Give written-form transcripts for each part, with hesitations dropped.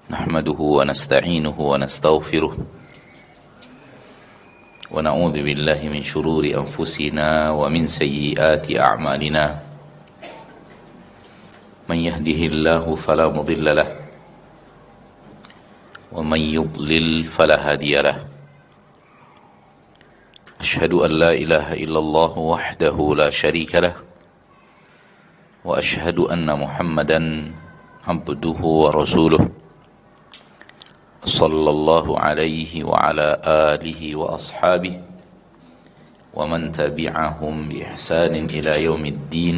نحمده ونستعينه ونستغفره ونعوذ بالله من شرور أنفسنا ومن سيئات أعمالنا من يهده الله فلا مضل له ومن يضلل فلا هادي له أشهد أن لا إله إلا الله وحده لا شريك له وأشهد أن محمدا عبده ورسوله صلى الله عليه وعلى آله وأصحابه ومن تبعهم بإحسان إلى يوم الدين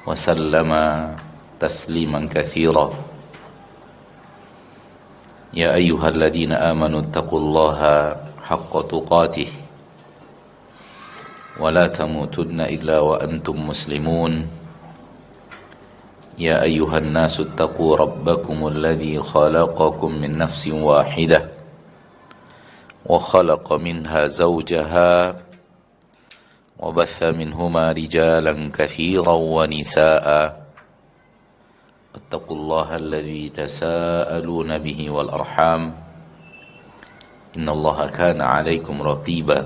وسلم تسليما كثيرا يا أيها الذين آمنوا اتقوا الله حق تقاته ولا تموتن إلا وأنتم مسلمون يا أيها الناس اتقوا ربكم الذي خلقكم من نفس واحدة وخلق منها زوجها وبث منهما رجالا كثيرا ونساء اتقوا الله الذي تساءلون به والأرحام إن الله كان عليكم رقيبا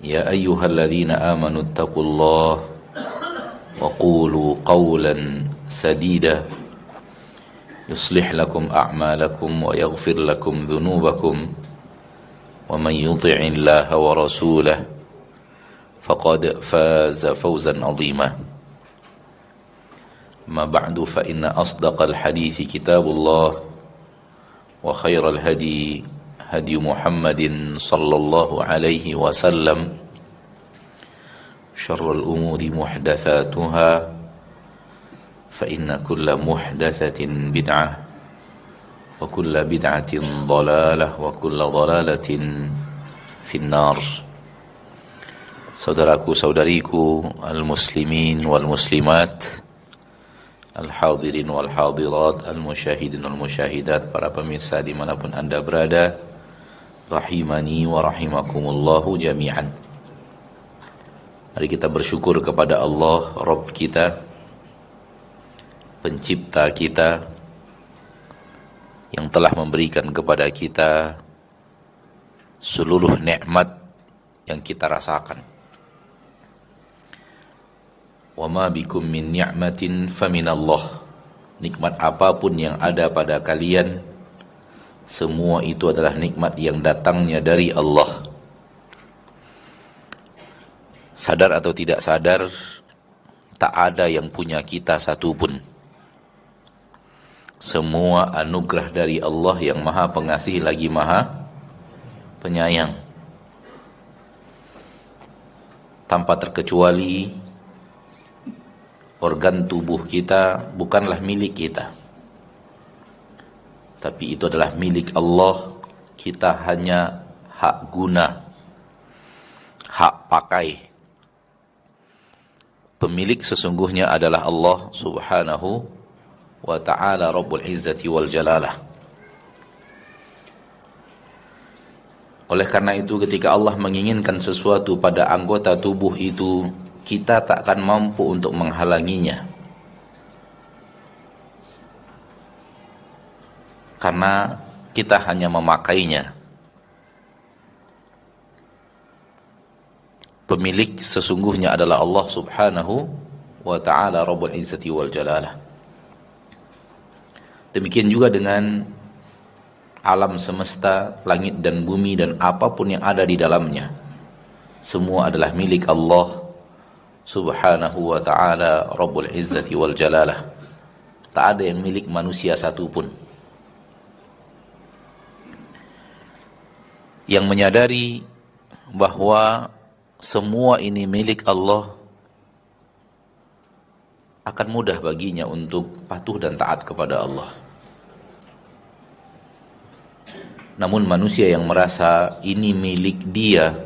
يا أيها الذين آمنوا اتقوا الله وقولوا قولا سديدا يصلح لكم أعمالكم ويغفر لكم ذنوبكم ومن يطع الله ورسوله فقد فاز فوزا عظيما ما بعد فإن أصدق الحديث كتاب الله وخير الهدي هدي محمد صلى الله عليه وسلم شر الأمور محدثاتها فإن كل محدثة بدعة وكل بدعة ضلالة وكل ضلالة في النار. Saudaraku saudariku al-muslimin wal muslimat, al-hadirin wal hadirat, al-musyahidin wal musyahidat, para pemirsa dimanapun anda berada, rahimani wa rahimakumullahu jami'an. Mari kita bersyukur kepada Allah, Rabb kita, pencipta kita, yang telah memberikan kepada kita seluruh nikmat yang kita rasakan. Wa ma bikum min ni'matin faminallah. Nikmat apapun yang ada pada kalian, semua itu adalah nikmat yang datangnya dari Allah. Sadar atau tidak sadar, tak ada yang punya kita satupun. Semua anugerah dari Allah yang maha pengasih lagi maha penyayang. Tanpa terkecuali, organ tubuh kita bukanlah milik kita, tapi itu adalah milik Allah. Kita hanya hak guna, hak pakai. Pemilik sesungguhnya adalah Allah subhanahu wa ta'ala, Rabbul Izzati wal Jalalah. Oleh karena itu, ketika Allah menginginkan sesuatu pada anggota tubuh itu, kita tak akan mampu untuk menghalanginya, karena kita hanya memakainya. Pemilik sesungguhnya adalah Allah subhanahu wa ta'ala, Rabbul Izzati wal Jalalah. Demikian juga dengan alam semesta, langit dan bumi, dan apapun yang ada di dalamnya. Semua adalah milik Allah subhanahu wa ta'ala, Rabbul Izzati wal Jalalah. Tak ada yang milik manusia satupun. Yang menyadari bahwa semua ini milik Allah, akan mudah baginya untuk patuh dan taat kepada Allah. Namun manusia yang merasa ini milik dia,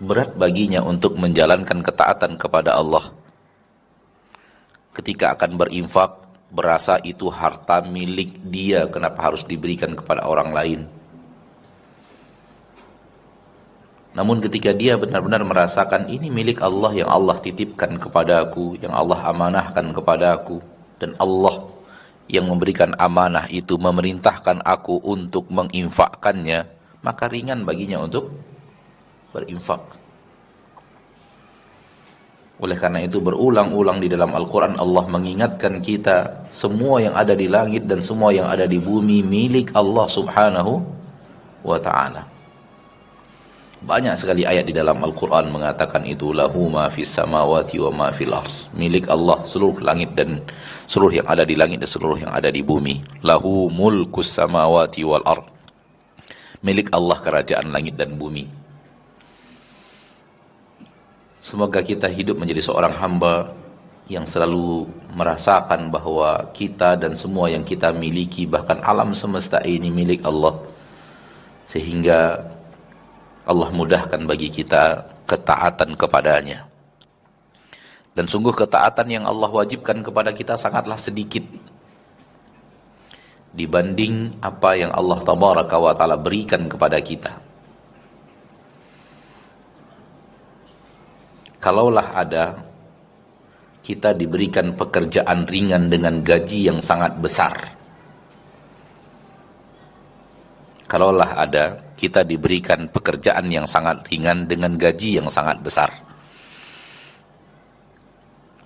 berat baginya untuk menjalankan ketaatan kepada Allah. Ketika akan berinfak, berasa itu harta milik dia, kenapa harus diberikan kepada orang lain? Namun ketika dia benar-benar merasakan ini milik Allah, yang Allah titipkan kepada aku, yang Allah amanahkan kepada aku, dan Allah yang memberikan amanah itu memerintahkan aku untuk menginfakkannya, maka ringan baginya untuk berinfak. Oleh karena itu berulang-ulang di dalam Al-Quran Allah mengingatkan kita, semua yang ada di langit dan semua yang ada di bumi milik Allah subhanahu wa ta'ala. Banyak sekali ayat di dalam Al-Quran mengatakan itu, lahu ma fis samawati wa ma fil ardh, milik Allah seluruh langit dan seluruh yang ada di langit dan seluruh yang ada di bumi. Lahu mulkus samawati wal ardh, milik Allah kerajaan langit dan bumi. Semoga kita hidup menjadi seorang hamba yang selalu merasakan bahwa kita dan semua yang kita miliki, bahkan alam semesta ini milik Allah, sehingga Allah mudahkan bagi kita ketaatan kepadanya. Dan sungguh ketaatan yang Allah wajibkan kepada kita sangatlah sedikit dibanding apa yang Allah tabaraka wa ta'ala berikan kepada kita. Kalaulah ada kita diberikan pekerjaan ringan dengan gaji yang sangat besar. Kalaulah ada kita diberikan pekerjaan yang sangat ringan dengan gaji yang sangat besar,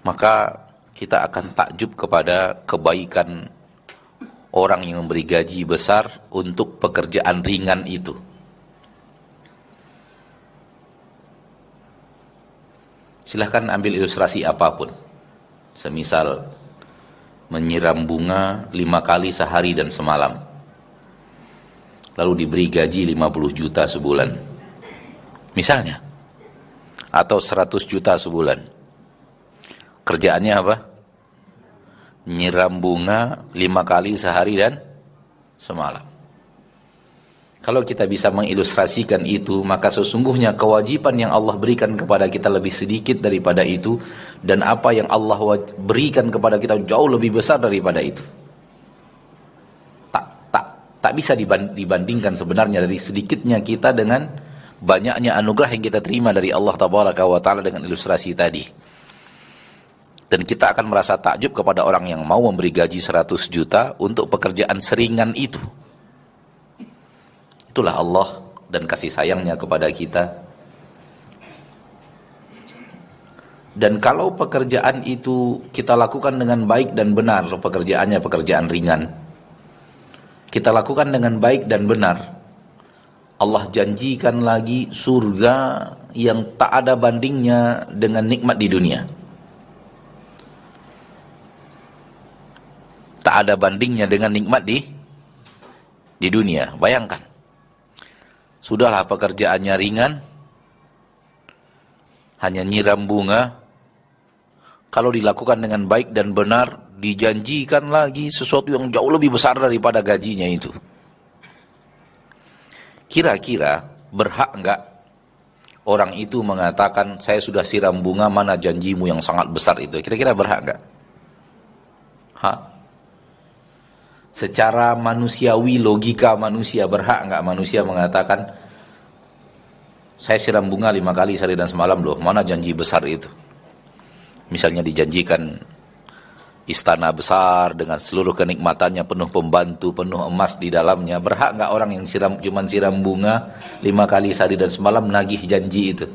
maka kita akan takjub kepada kebaikan orang yang memberi gaji besar untuk pekerjaan ringan itu. Silahkan ambil ilustrasi apapun. Semisal menyiram bunga 5 kali sehari dan semalam, lalu diberi gaji 50 juta sebulan misalnya, atau 100 juta sebulan. Kerjaannya apa? Nyiram bunga 5 kali sehari dan semalam. Kalau kita bisa mengilustrasikan itu, maka sesungguhnya kewajiban yang Allah berikan kepada kita lebih sedikit daripada itu, dan apa yang Allah berikan kepada kita jauh lebih besar daripada itu. Tak bisa dibandingkan sebenarnya dari sedikitnya kita dengan banyaknya anugerah yang kita terima dari Allah tabaraka wa ta'ala dengan ilustrasi tadi. Dan kita akan merasa takjub kepada orang yang mau memberi gaji 100 juta untuk pekerjaan seringan itu. Itulah Allah dan kasih sayangnya kepada kita. Dan kalau pekerjaan itu kita lakukan dengan baik dan benar, pekerjaannya pekerjaan ringan, kita lakukan dengan baik dan benar, Allah janjikan lagi surga yang tak ada bandingnya dengan nikmat di dunia. Tak ada bandingnya dengan nikmat di dunia. Bayangkan, sudahlah pekerjaannya ringan, hanya nyiram bunga. Kalau dilakukan dengan baik dan benar, dijanjikan lagi sesuatu yang jauh lebih besar daripada gajinya itu. Kira-kira berhak enggak orang itu mengatakan, saya sudah siram bunga, mana janjimu yang sangat besar itu? Kira-kira berhak enggak? Secara manusiawi, logika manusia, berhak enggak manusia mengatakan, saya siram bunga 5 kali sehari dan semalam loh, mana janji besar itu? Misalnya dijanjikan istana besar dengan seluruh kenikmatannya, penuh pembantu, penuh emas di dalamnya. Berhak enggak orang yang cuma siram bunga 5 kali sehari dan semalam nagih janji itu?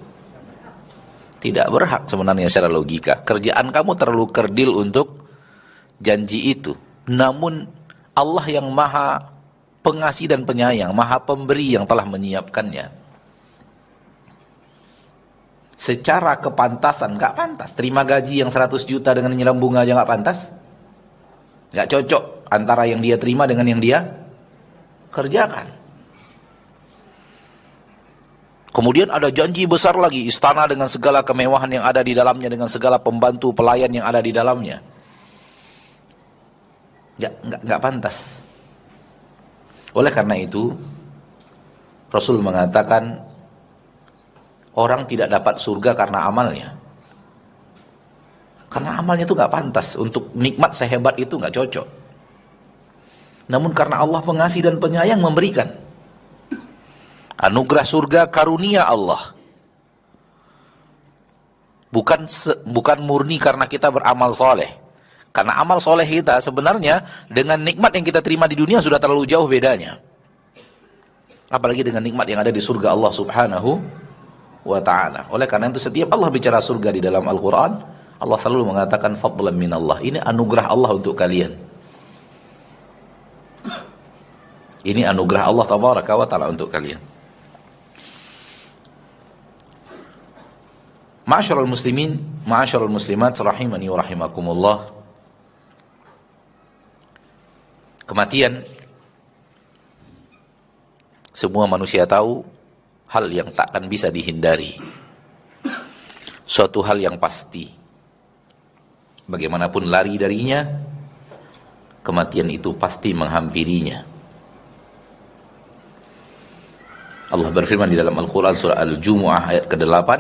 Tidak berhak sebenarnya secara logika. Kerjaan kamu terlalu kerdil untuk janji itu. Namun Allah yang maha pengasih dan penyayang, maha pemberi yang telah menyiapkannya. Secara kepantasan, gak pantas. Terima gaji yang 100 juta dengan nyiram bunga aja gak pantas. Gak cocok antara yang dia terima dengan yang dia kerjakan. Kemudian ada janji besar lagi, istana dengan segala kemewahan yang ada di dalamnya, dengan segala pembantu, pelayan yang ada di dalamnya. Gak pantas. Oleh karena itu, Rasul mengatakan, orang tidak dapat surga karena amalnya. Karena amalnya itu gak pantas. Untuk nikmat sehebat itu gak cocok. Namun karena Allah pengasih dan penyayang memberikan. Anugerah surga karunia Allah. Bukan murni karena kita beramal soleh. Karena amal soleh kita sebenarnya dengan nikmat yang kita terima di dunia sudah terlalu jauh bedanya. Apalagi dengan nikmat yang ada di surga Allah Subhanahu wa ta'ala. Oleh karena itu setiap Allah bicara surga di dalam Al-Quran, Allah selalu mengatakan fadlan minallah. Ini anugerah Allah untuk kalian. Ini anugerah Allah tabaraka wa ta'ala untuk kalian. Ma'asyiral muslimin, ma'asyiral muslimat, rahimani wa rahimakumullah. Kematian, semua manusia tahu, hal yang takkan bisa dihindari. Suatu hal yang pasti. Bagaimanapun lari darinya, kematian itu pasti menghampirinya. Allah berfirman di dalam Al-Quran surah Al-Jumu'ah ayat ke-8,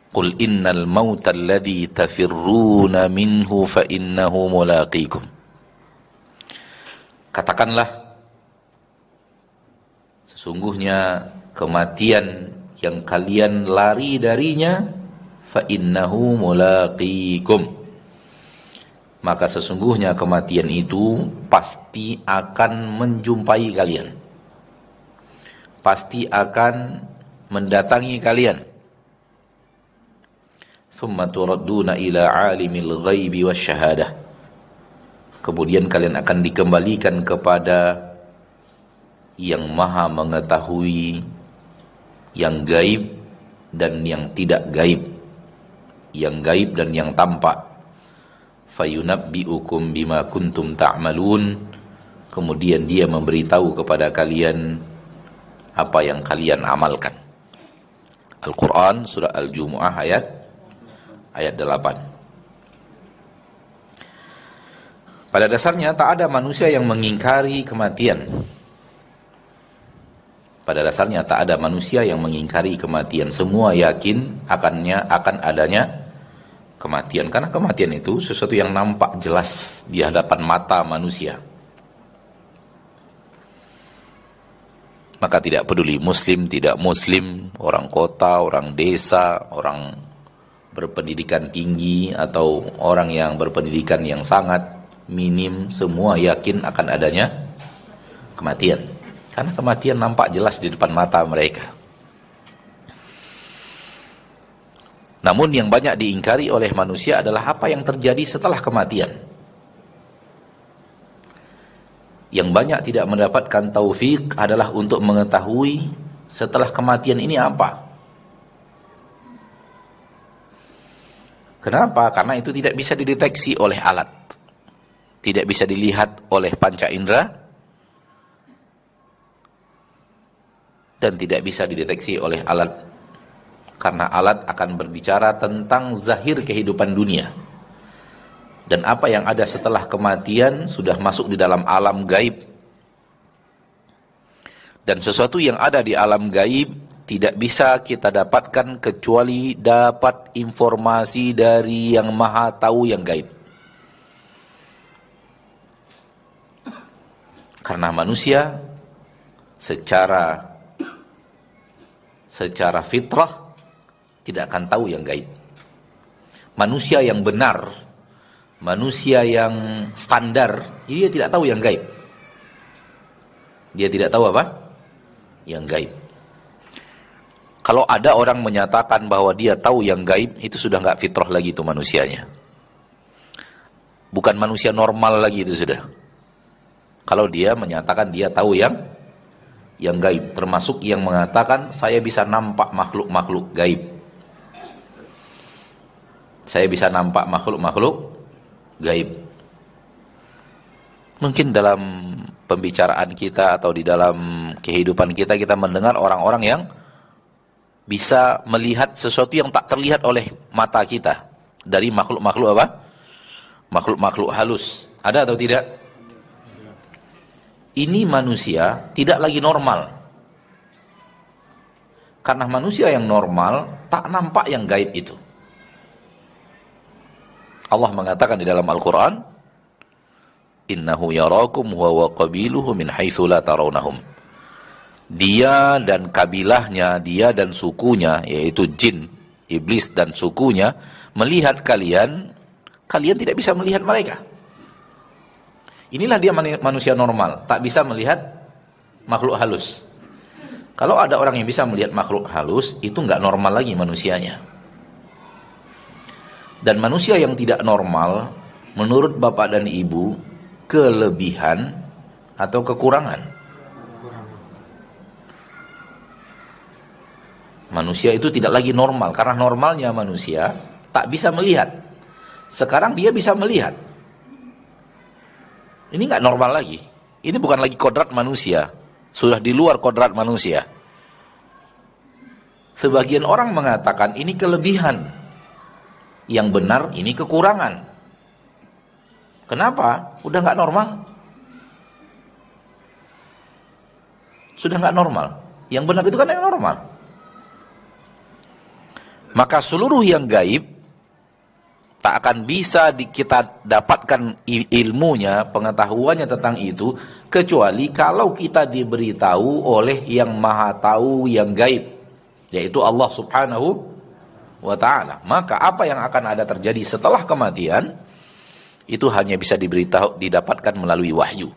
Qul innal mauta alladhi tafirruna minhu fa innahu mulaqikum. Katakanlah, sesungguhnya kematian yang kalian lari darinya, fa innahu mulaqikum. Maka sesungguhnya kematian itu pasti akan menjumpai kalian. Pasti akan mendatangi kalian. Tsumma turadduna ila alimil ghaibi wasyahadah. Kemudian kalian akan dikembalikan kepada yang maha mengetahui yang gaib dan yang tidak gaib, yang gaib dan yang tampak. Fayunabbi'ukum bima kuntum ta'malun. Kemudian dia memberitahu kepada kalian apa yang kalian amalkan. Al-Quran surah Al-Jumu'ah ayat 8. Pada dasarnya tak ada manusia yang mengingkari kematian. Pada dasarnya tak ada manusia yang mengingkari kematian. Semua yakin akan adanya kematian. Karena kematian itu sesuatu yang nampak jelas di hadapan mata manusia. Maka tidak peduli muslim, tidak muslim, orang kota, orang desa, orang berpendidikan tinggi, atau orang yang berpendidikan yang sangat minim, semua yakin akan adanya kematian. Karena kematian nampak jelas di depan mata mereka. Namun yang banyak diingkari oleh manusia adalah apa yang terjadi setelah kematian. Yang banyak tidak mendapatkan taufik adalah untuk mengetahui setelah kematian ini apa. Kenapa? Karena itu tidak bisa dideteksi oleh alat. Tidak bisa dilihat oleh panca indera dan tidak bisa dideteksi oleh alat, karena alat akan berbicara tentang zahir kehidupan dunia, dan apa yang ada setelah kematian sudah masuk di dalam alam gaib. Dan sesuatu yang ada di alam gaib tidak bisa kita dapatkan kecuali dapat informasi dari yang maha tahu yang gaib. Karena manusia secara fitrah tidak akan tahu yang gaib. Manusia yang benar, manusia yang standar, dia tidak tahu yang gaib. Dia tidak tahu apa? Yang gaib. Kalau ada orang menyatakan bahwa dia tahu yang gaib, itu sudah nggak fitrah lagi itu manusianya. Bukan manusia normal lagi itu sudah. Kalau dia menyatakan dia tahu yang gaib, termasuk yang mengatakan saya bisa nampak makhluk-makhluk gaib. Saya bisa nampak makhluk-makhluk gaib. Mungkin dalam pembicaraan kita atau di dalam kehidupan kita mendengar orang-orang yang bisa melihat sesuatu yang tak terlihat oleh mata kita dari makhluk-makhluk apa? Makhluk-makhluk halus. Ada atau tidak? Ini manusia tidak lagi normal. Karena manusia yang normal tak nampak yang gaib itu. Allah mengatakan di dalam Al-Quran, Innahu yarakum huwa wa qabiluhu min haitsu la tarawnahum. Dia dan kabilahnya, dia dan sukunya, yaitu jin, iblis dan sukunya, melihat kalian kalian tidak bisa melihat mereka. Inilah dia manusia normal, tak bisa melihat makhluk halus. Kalau ada orang yang bisa melihat makhluk halus, itu nggak normal lagi manusianya. Dan manusia yang tidak normal, menurut bapak dan ibu, kelebihan atau kekurangan. Manusia itu tidak lagi normal, karena normalnya manusia tak bisa melihat. Sekarang dia bisa melihat. Ini nggak normal lagi. Ini bukan lagi kodrat manusia, sudah di luar kodrat manusia. Sebagian orang mengatakan ini kelebihan, yang benar ini kekurangan. Kenapa? Udah nggak normal. Sudah nggak normal. Yang benar itu kan yang normal. Maka seluruh yang gaib tak akan bisa kita dapatkan ilmunya, pengetahuannya tentang itu, kecuali kalau kita diberitahu oleh yang maha tahu yang gaib, yaitu Allah subhanahu wa ta'ala. Maka apa yang akan ada terjadi setelah kematian, itu hanya bisa didapatkan melalui wahyu.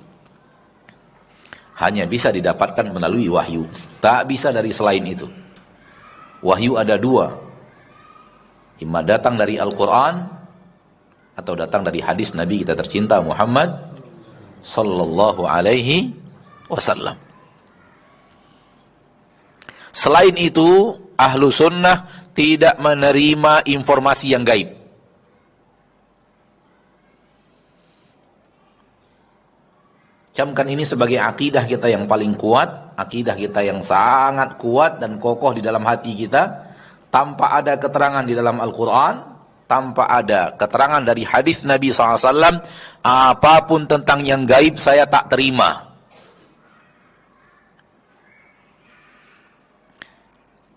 Hanya bisa didapatkan melalui wahyu. Tak bisa dari selain itu. Wahyu ada dua. Imma datang dari Al-Quran atau datang dari hadis Nabi kita tercinta Muhammad sallallahu alaihi wasallam. Selain itu, ahlu sunnah tidak menerima informasi yang gaib. Camkan ini sebagai akidah kita yang paling kuat, akidah kita yang sangat kuat dan kokoh di dalam hati kita. Tanpa ada keterangan di dalam Al-Quran, tanpa ada keterangan dari hadis Nabi SAW, apapun tentang yang gaib saya tak terima.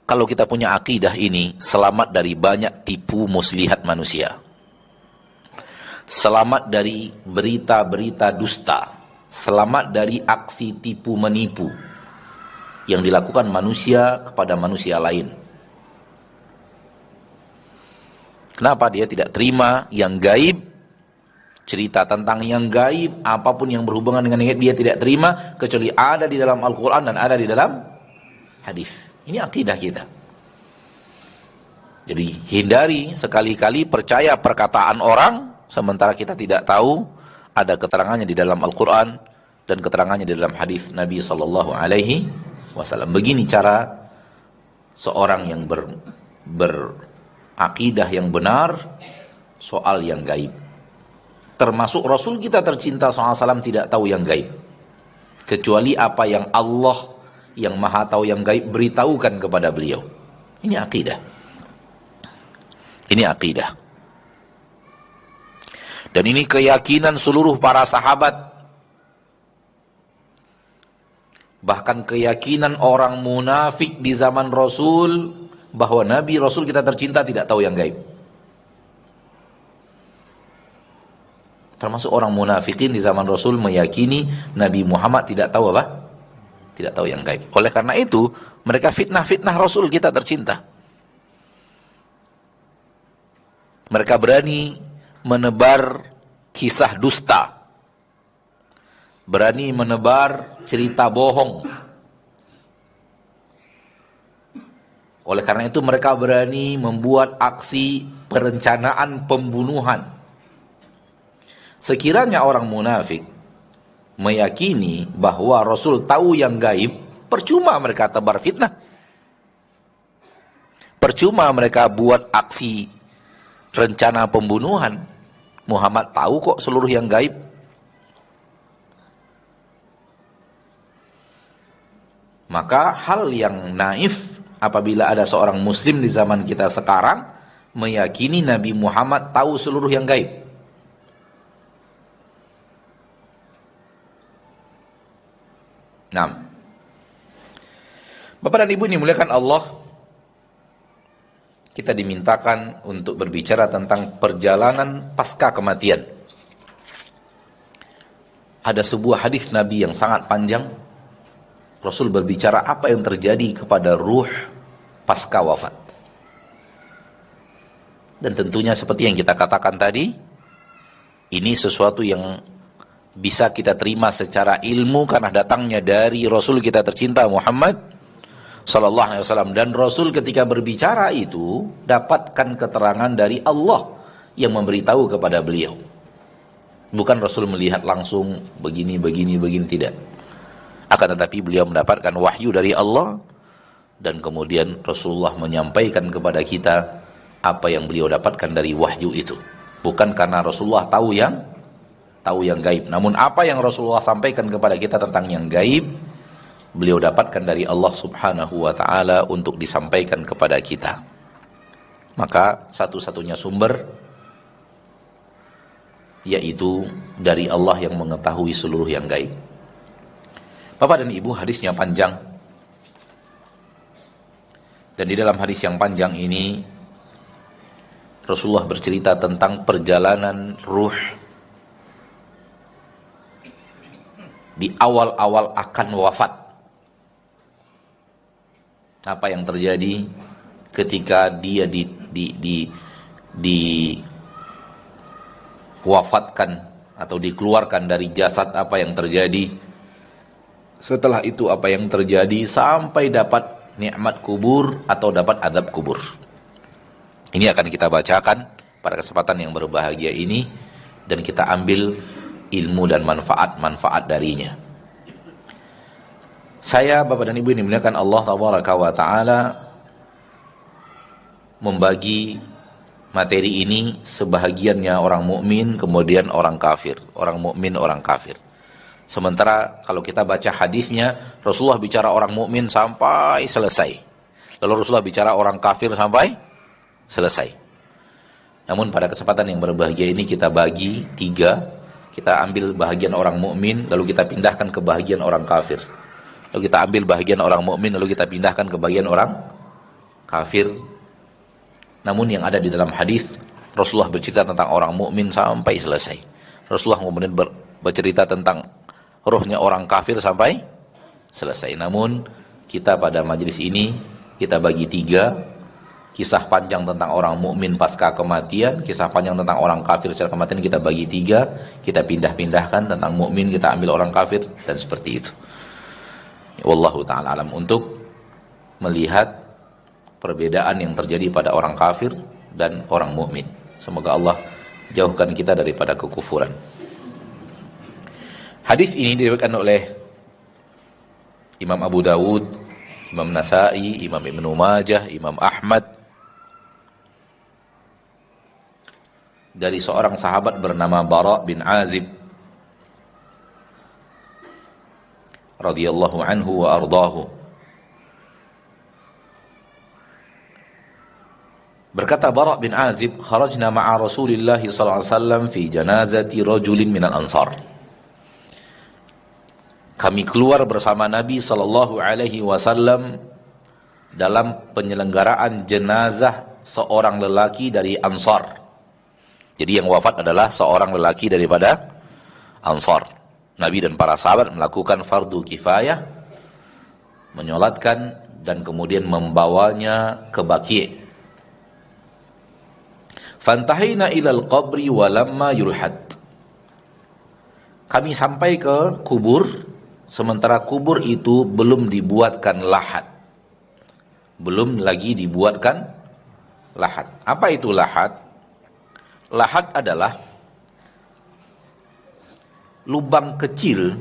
Kalau kita punya akidah ini, selamat dari banyak tipu muslihat manusia. Selamat dari berita-berita dusta. Selamat dari aksi tipu menipu yang dilakukan manusia kepada manusia lain. Kenapa dia tidak terima yang gaib? Cerita tentang yang gaib, apapun yang berhubungan dengan yang gaib dia tidak terima, kecuali ada di dalam Al-Quran dan ada di dalam hadis. Ini akidah kita. Jadi hindari sekali-kali percaya perkataan orang, sementara kita tidak tahu ada keterangannya di dalam Al-Quran dan keterangannya di dalam hadis Nabi SAW. Begini cara seorang yang akidah yang benar soal yang gaib. Termasuk Rasul kita tercinta SAW tidak tahu yang gaib, kecuali apa yang Allah yang maha tahu yang gaib beritahukan kepada beliau. Ini akidah. Ini akidah. Dan ini keyakinan seluruh para sahabat. Bahkan keyakinan orang munafik di zaman Rasul, bahwa Nabi Rasul kita tercinta tidak tahu yang gaib. Termasuk orang munafikin di zaman Rasul meyakini Nabi Muhammad tidak tahu apa? Tidak tahu yang gaib. Oleh karena itu, mereka fitnah-fitnah Rasul kita tercinta. Mereka berani menebar kisah dusta. Berani menebar cerita bohong. Oleh karena itu mereka berani membuat aksi perencanaan pembunuhan. Sekiranya orang munafik meyakini bahwa Rasul tahu yang gaib, percuma mereka tebar fitnah. Percuma mereka buat aksi rencana pembunuhan. Muhammad tahu kok seluruh yang gaib. Maka hal yang naif apabila ada seorang muslim di zaman kita sekarang meyakini Nabi Muhammad tahu seluruh yang gaib. Nah, Bapak dan Ibu dimuliakan Allah, kita dimintakan untuk berbicara tentang perjalanan pasca kematian. Ada sebuah hadis Nabi yang sangat panjang. Rasul berbicara apa yang terjadi kepada ruh pasca wafat. Dan tentunya seperti yang kita katakan tadi, Ini sesuatu yang bisa kita terima secara ilmu karena datangnya dari Rasul kita tercinta Muhammad sallallahu alaihi wasallam. Dan Rasul ketika berbicara itu dapatkan keterangan dari Allah yang memberitahu kepada beliau. Bukan Rasul melihat langsung begini, tidak. Akan tetapi beliau mendapatkan wahyu dari Allah dan kemudian Rasulullah menyampaikan kepada kita apa yang beliau dapatkan dari wahyu itu. Bukan karena Rasulullah tahu yang gaib, namun apa yang Rasulullah sampaikan kepada kita tentang yang gaib beliau dapatkan dari Allah Subhanahu wa taala untuk disampaikan kepada kita. Maka satu-satunya sumber yaitu dari Allah yang mengetahui seluruh yang gaib. Bapak dan Ibu, hadisnya panjang. Dan di dalam hadis yang panjang ini Rasulullah bercerita tentang perjalanan ruh di awal-awal akan wafat. Apa yang terjadi ketika dia wafatkan atau dikeluarkan dari jasad, apa yang terjadi setelah itu, apa yang terjadi sampai dapat nikmat kubur atau dapat azab kubur. Ini akan kita bacakan pada kesempatan yang berbahagia ini dan kita ambil ilmu dan manfaat-manfaat darinya. Saya, Bapak dan Ibu yang dimuliakan Allah Tabaraka wa Ta'ala, membagi materi ini sebahagiannya orang mukmin, kemudian orang kafir. Orang mukmin, orang kafir. Sementara kalau kita baca hadisnya, Rasulullah bicara orang mukmin sampai selesai. Lalu Rasulullah bicara orang kafir sampai selesai. Namun pada kesempatan yang berbahagia ini kita bagi 3. Kita ambil bahagian orang mukmin, lalu kita pindahkan ke bahagian orang kafir. Lalu kita ambil bahagian orang mukmin, lalu kita pindahkan ke bahagian orang kafir. Namun yang ada di dalam hadis, Rasulullah bercerita tentang orang mukmin sampai selesai. Rasulullah kemudian bercerita tentang rohnya orang kafir sampai selesai. Namun kita pada majelis ini kita bagi 3, kisah panjang tentang orang mukmin pasca kematian, kisah panjang tentang orang kafir secara kematian kita bagi 3, kita pindah-pindahkan tentang mukmin kita ambil orang kafir dan seperti itu. Wallahu ta'ala alam, untuk melihat perbedaan yang terjadi pada orang kafir dan orang mukmin. Semoga Allah jauhkan kita daripada kekufuran. Hadis ini diriwayatkan oleh Imam Abu Dawud, Imam Nasai, Imam Ibnu Majah, Imam Ahmad dari seorang sahabat bernama Bara bin Azib radhiyallahu anhu wa ardahu. Berkata Bara bin Azib, kharajna ma'a Rasulillah sallallahu alaihi wasallam fi janazati rajulin minal ansar. Kami keluar bersama Nabi sallallahu alaihi wasallam dalam penyelenggaraan jenazah seorang lelaki dari Ansar. Jadi yang wafat adalah seorang lelaki daripada Ansar. Nabi dan para sahabat melakukan fardu kifayah, menyolatkan dan kemudian membawanya ke Baqi'. Fantahina ilal qabri walamma yulhad. Kami sampai ke kubur, sementara kubur itu belum dibuatkan lahat. Belum lagi dibuatkan lahat. Apa itu lahat? Lahat adalah lubang kecil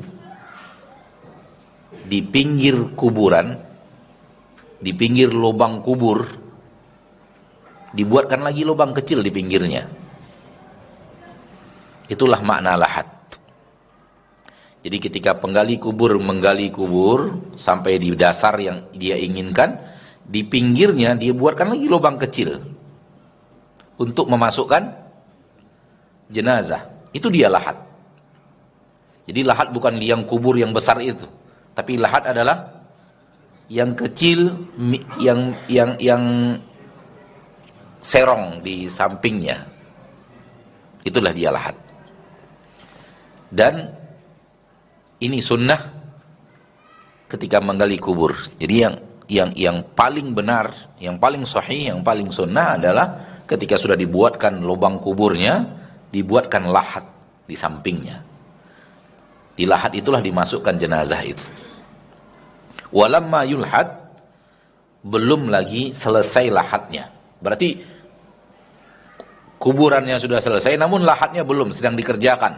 di pinggir kuburan, di pinggir lubang kubur, dibuatkan lagi lubang kecil di pinggirnya. Itulah makna lahat. Jadi ketika penggali kubur menggali kubur sampai di dasar yang dia inginkan, di pinggirnya dia buatkan lagi lubang kecil untuk memasukkan jenazah. Itu dia lahat. Jadi lahat bukan liang kubur yang besar itu, tapi lahat adalah yang kecil, yang serong di sampingnya. Itulah dia lahat. Dan ini sunnah ketika menggali kubur. Jadi yang paling benar, yang paling sahih, yang paling sunnah adalah ketika sudah dibuatkan lubang kuburnya, dibuatkan lahat. di sampingnya. Di lahat itulah dimasukkan jenazah itu. Walamma yulhad, belum lagi selesai lahatnya. Berarti kuburannya sudah selesai, namun lahatnya belum, sedang dikerjakan.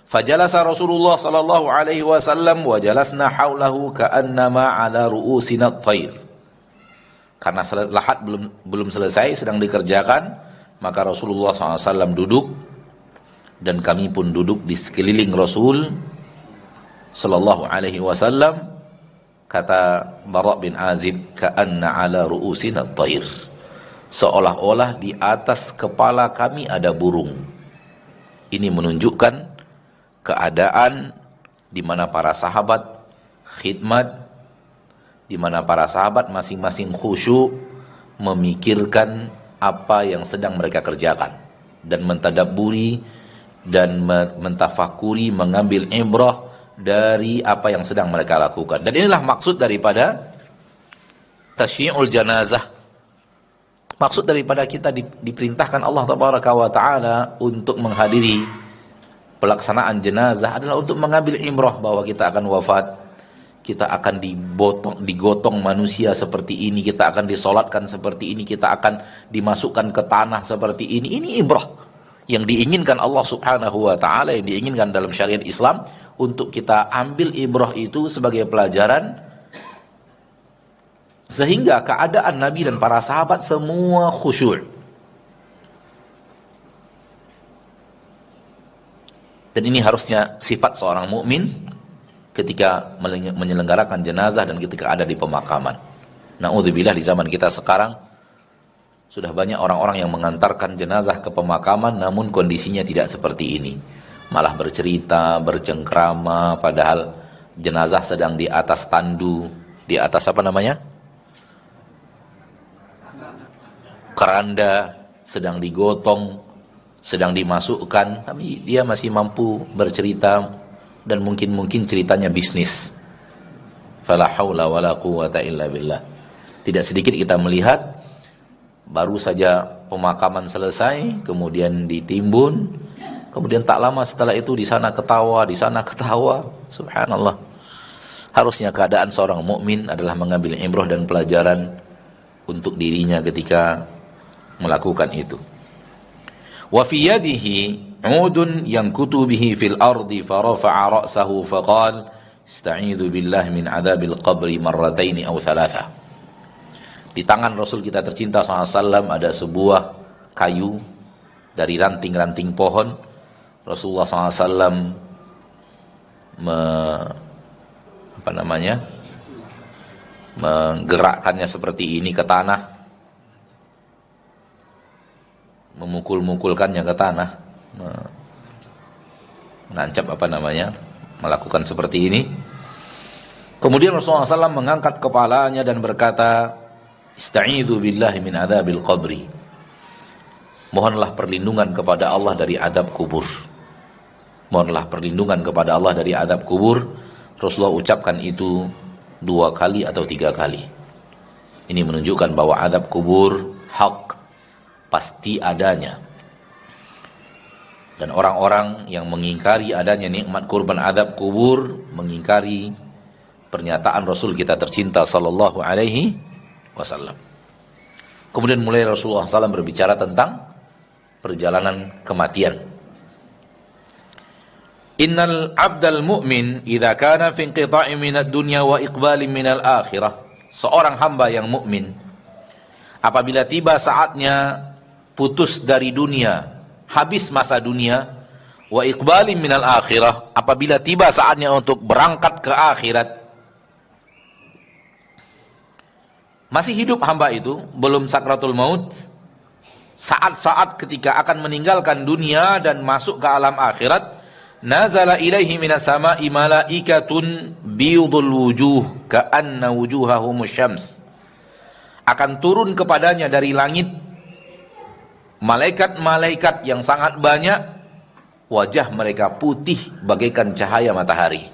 Fajalasa Rasulullah sallallahu alaihi wasallam wa jalasna haulahu ka'annama ala ru'usina at-thair. Karena lahat belum selesai, sedang dikerjakan, maka Rasulullah SAW duduk dan kami pun duduk di sekeliling Rasul sallallahu alaihi wasallam. Kata Bara' bin Azib, ka'anna ala ru'usina at-thair. Seolah-olah di atas kepala kami ada burung. Ini menunjukkan keadaan di mana para sahabat khidmat, di mana para sahabat masing-masing khusyuk memikirkan apa yang sedang mereka kerjakan dan mentadabburi dan mentafakuri, mengambil ibrah dari apa yang sedang mereka lakukan. Dan inilah maksud daripada tasyyi'ul janazah. Maksud daripada kita diperintahkan Allah tabaraka wa taala untuk menghadiri pelaksanaan jenazah adalah untuk mengambil ibrah bahwa kita akan wafat, kita akan digotong manusia seperti ini, kita akan disolatkan seperti ini, kita akan dimasukkan ke tanah seperti ini. Ini ibrah yang diinginkan Allah subhanahu wa ta'ala, yang diinginkan dalam syariat Islam, untuk kita ambil ibrah itu sebagai pelajaran, sehingga keadaan Nabi dan para sahabat semua khusyuk. Dan ini harusnya sifat seorang mukmin ketika menyelenggarakan jenazah dan ketika ada di pemakaman. Na'udzubillah, di zaman kita sekarang sudah banyak orang-orang yang mengantarkan jenazah ke pemakaman namun kondisinya tidak seperti ini. Malah bercerita, bercengkrama, padahal jenazah sedang di atas tandu, di atas apa namanya? Keranda, sedang digotong, sedang dimasukkan, tapi dia masih mampu bercerita dan mungkin ceritanya bisnis. Fala haula wala quwata illa billah. Tidak sedikit kita melihat baru saja pemakaman selesai, kemudian ditimbun, kemudian tak lama setelah itu di sana ketawa, di sana ketawa. Subhanallah. Harusnya keadaan seorang mukmin adalah mengambil ibrah dan pelajaran untuk dirinya ketika melakukan itu. Wa fi yadihi 'udun yankutu bihi fil ardi farafa'a ra'sahu faqala ista'idzu billahi min 'adzabil qabri marratayn aw thalatha. Di tangan Rasul kita tercinta SAW ada sebuah kayu dari ranting-ranting pohon. Rasulullah SAW menggerakkannya seperti ini ke tanah, memukul-mukulkannya ke tanah, menancap melakukan seperti ini. Kemudian Rasulullah SAW mengangkat kepalanya dan berkata, ista'idzu billahi min adzabil qabri. Mohonlah perlindungan kepada Allah dari adab kubur. Mohonlah perlindungan kepada Allah dari adab kubur. Rasulullah ucapkan itu 2 kali atau 3 kali. Ini menunjukkan bahwa adab kubur hak, pasti adanya. Dan orang-orang yang mengingkari adanya nikmat kurban adab kubur mengingkari pernyataan Rasul kita tercinta sallallahu alaihi wasallam. Kemudian mulai Rasulullah SAW berbicara tentang perjalanan kematian. Innal abdal mu'min idza kana fi inqita'in minad dunya wa iqbalin minal akhirah. Seorang hamba yang mukmin apabila tiba saatnya putus dari dunia, habis masa dunia, wa iqbalin minal akhirah, apabila tiba saatnya untuk berangkat ke akhirat. Masih hidup hamba itu, belum sakratul maut, saat-saat ketika akan meninggalkan dunia dan masuk ke alam akhirat, nazala ilaihi minas sama'i malaikatun biyudul wujuh ka'anna wujuhahumus syams. Akan turun kepadanya dari langit malaikat-malaikat yang sangat banyak, wajah mereka putih bagaikan cahaya matahari.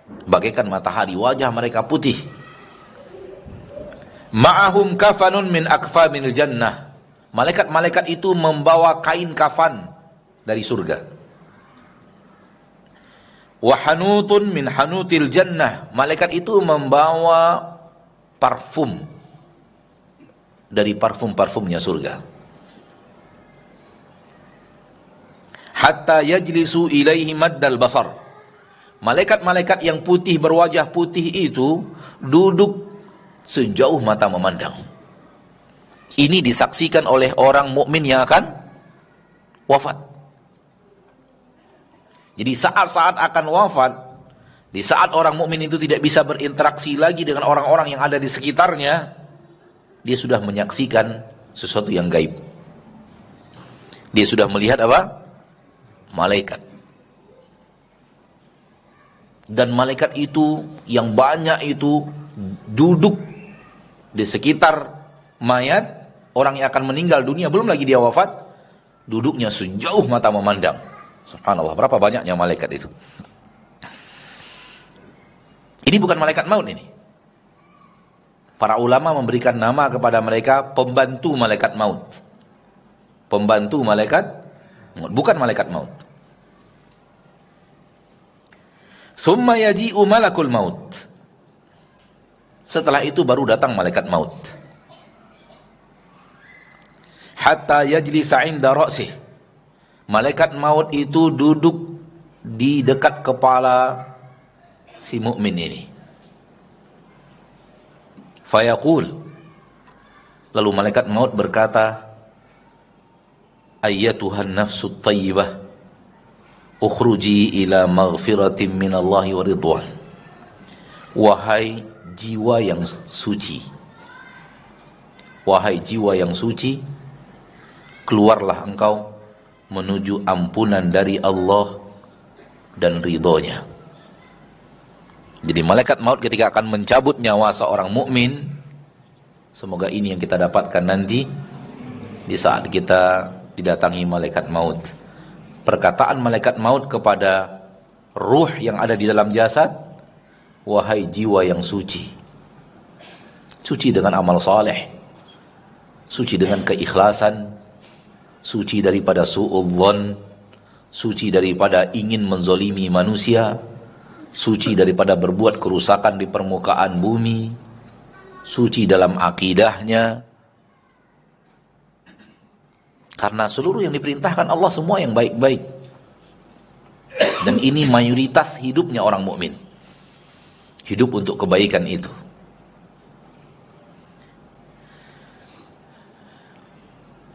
Bagaikan matahari, wajah mereka putih. Ma'ahum kafanun min akfaminil jannah. Malaikat-malaikat itu membawa kain kafan dari surga. Wa hanutun min hanutil jannah. Malaikat itu membawa parfum dari parfum-parfumnya surga. Hatta yajlisu ilaihi maddal basar. Malaikat-malaikat yang putih berwajah putih itu duduk sejauh mata memandang. Ini disaksikan oleh orang mukmin yang akan wafat. Jadi saat-saat akan wafat, di saat orang mukmin itu tidak bisa berinteraksi lagi dengan orang-orang yang ada di sekitarnya, dia sudah menyaksikan sesuatu yang gaib. Dia sudah melihat apa? Malaikat. Dan malaikat itu yang banyak itu duduk di sekitar mayat orang yang akan meninggal dunia, belum lagi dia wafat, duduknya sejauh mata memandang. Subhanallah, berapa banyaknya malaikat itu. Ini bukan malaikat maut ini. Para ulama memberikan nama kepada mereka pembantu malaikat maut. Pembantu malaikat maut, bukan malaikat maut. Tsumma yaji'u malakul maut. Setelah itu baru datang malaikat maut. Hatta yajlisa 'inda ra'sih. Malaikat maut itu duduk di dekat kepala si mukmin ini. Fayaqul. Lalu malaikat maut berkata, ayyatuhan nafsut thayyibah, ukhruji ila maghfiratin minallahi wa ridwan. Wahai jiwa yang suci, wahai jiwa yang suci, keluarlah engkau menuju ampunan dari Allah dan ridhonya. Jadi malaikat maut ketika akan mencabut nyawa seorang mukmin, semoga ini yang kita dapatkan nanti di saat kita didatangi malaikat maut. Perkataan malaikat maut kepada ruh yang ada di dalam jasad, wahai jiwa yang suci, suci dengan amal saleh, suci dengan keikhlasan, suci daripada su'udzon, suci daripada ingin menzolimi manusia, suci daripada berbuat kerusakan di permukaan bumi, suci dalam akidahnya. Karena seluruh yang diperintahkan Allah semua yang baik-baik. Dan ini mayoritas hidupnya orang mukmin. Hidup untuk kebaikan itu.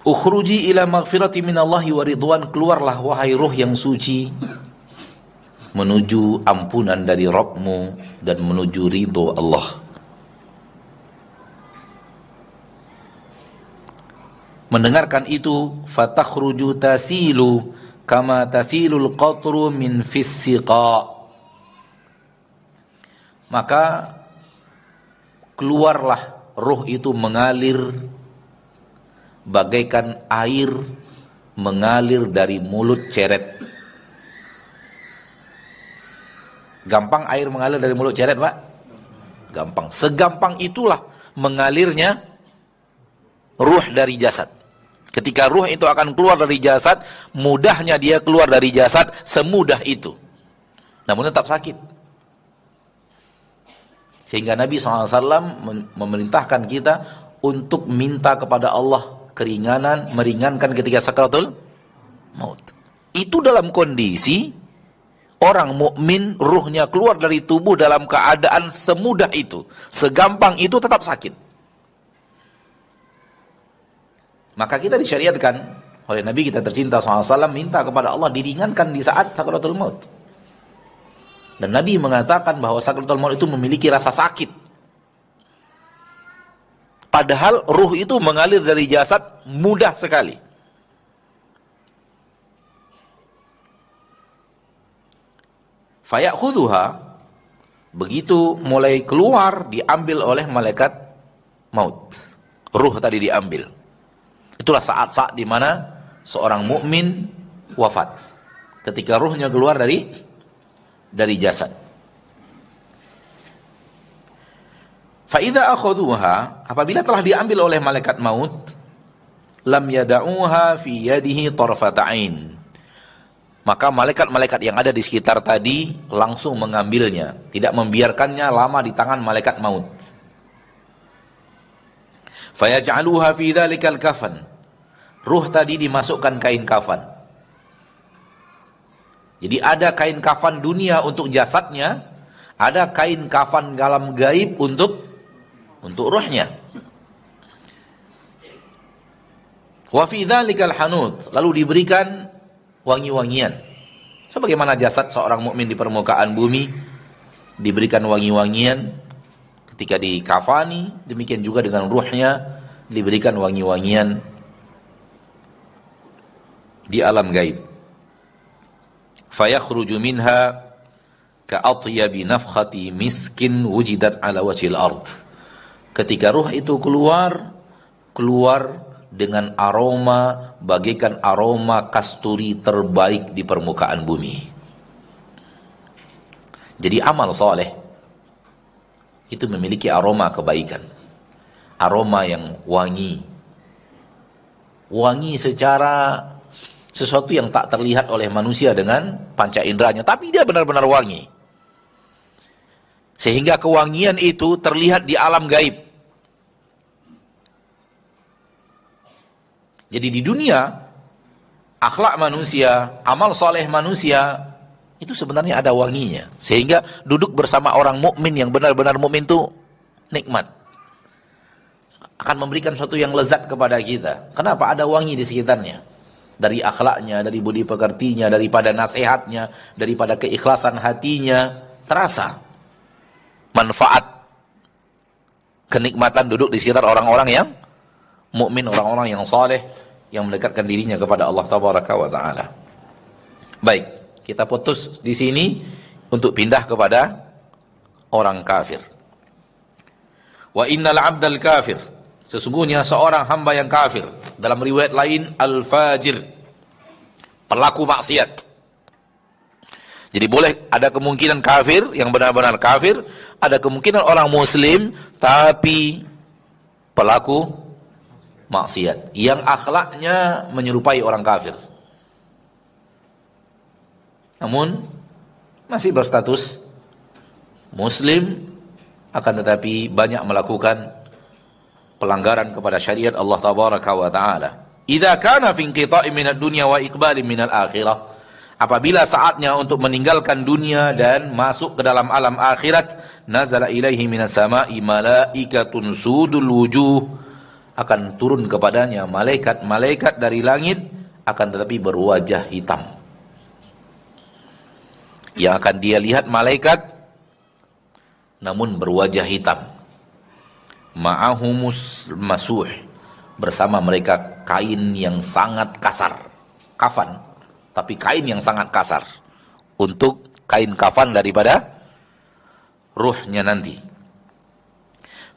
Ukhruji ila maghfirati minallahi wa ridwan. Keluarlah wahai ruh yang suci menuju ampunan dari Rabbmu dan menuju ridho Allah. Mendengarkan itu, fatakhruju tasilu kama tasilul qatru min fissiqa. Maka keluarlah ruh itu mengalir bagaikan air mengalir dari mulut ceret. Gampang air mengalir dari mulut ceret, Pak? Gampang. Segampang itulah mengalirnya ruh dari jasad. Ketika ruh itu akan keluar dari jasad, mudahnya dia keluar dari jasad, semudah itu. Namun tetap sakit. Sehingga Nabi SAW memerintahkan kita untuk minta kepada Allah keringanan, meringankan ketika sakaratul maut. Itu dalam kondisi orang mukmin ruhnya keluar dari tubuh dalam keadaan semudah itu, segampang itu, tetap sakit. Maka kita disyariatkan oleh Nabi kita tercinta SAW minta kepada Allah diringankan di saat sakaratul maut. Dan Nabi mengatakan bahwa sakaratul maut itu memiliki rasa sakit. Padahal ruh itu mengalir dari jasad mudah sekali. Fayakhudhuha, begitu mulai keluar diambil oleh malaikat maut. Ruh tadi diambil. Itulah saat-saat di mana seorang mukmin wafat. Ketika ruhnya keluar dari jasad. Fa idza akhadhuha, apabila telah diambil oleh malaikat maut, lam yada'uha fi yadihi tarfata ain. Maka malaikat-malaikat yang ada di sekitar tadi langsung mengambilnya, tidak membiarkannya lama di tangan malaikat maut. Fayaj'aluha fi dzalikal kafan. Ruh tadi dimasukkan kain kafan. Jadi ada kain kafan dunia untuk jasadnya, ada kain kafan alam gaib untuk ruhnya. Wa fi dzalikal hanut, lalu diberikan wangi-wangian. Sebagaimana jasad seorang mukmin di permukaan bumi diberikan wangi-wangian ketika dikafani, demikian juga dengan ruhnya diberikan wangi-wangian di alam gaib. Fayakhruju minha ka'atyabi nafkhati miskin wujidat ala wajhil ard. Ketika ruh itu keluar dengan aroma bagaikan aroma kasturi terbaik di permukaan bumi. Jadi amal soleh itu memiliki aroma kebaikan, aroma yang wangi secara sesuatu yang tak terlihat oleh manusia dengan panca inderanya, tapi dia benar-benar wangi. Sehingga kewangian itu terlihat di alam gaib. Jadi di dunia, akhlak manusia, amal soleh manusia, itu sebenarnya ada wanginya. Sehingga duduk bersama orang mukmin yang benar-benar mukmin itu nikmat. Akan memberikan sesuatu yang lezat kepada kita. Kenapa? Ada wangi di sekitarnya. Dari akhlaknya, dari budi pekertinya, daripada nasihatnya, daripada keikhlasan hatinya, terasa manfaat, kenikmatan duduk di sekitar orang-orang yang mukmin, orang-orang yang saleh, yang mendekatkan dirinya kepada Allah Tabaraka wa Ta'ala. Baik, kita putus di sini untuk pindah kepada orang kafir. Wa innal 'abdal kafir, sesungguhnya seorang hamba yang kafir, dalam riwayat lain al-fajir, pelaku maksiat. Jadi boleh ada kemungkinan kafir yang benar-benar kafir, ada kemungkinan orang muslim tapi pelaku maksiat yang akhlaknya menyerupai orang kafir. Namun masih berstatus muslim, akan tetapi banyak melakukan pelanggaran kepada syariat Allah Tabaraka wa Ta'ala. Idza kana fi inqita'in minad dunya wa iqbalin minal akhirah. Apabila saatnya untuk meninggalkan dunia dan masuk ke dalam alam akhirat, nazala ilaihi minas sama'i malaikatun sudul wujuh, akan turun kepadanya malaikat-malaikat dari langit, akan tetapi berwajah hitam. Yang akan dia lihat malaikat namun berwajah hitam. Ma'ahumus masuh, bersama mereka kain yang sangat kasar, kafan, tapi kain yang sangat kasar untuk kain kafan daripada ruhnya nanti.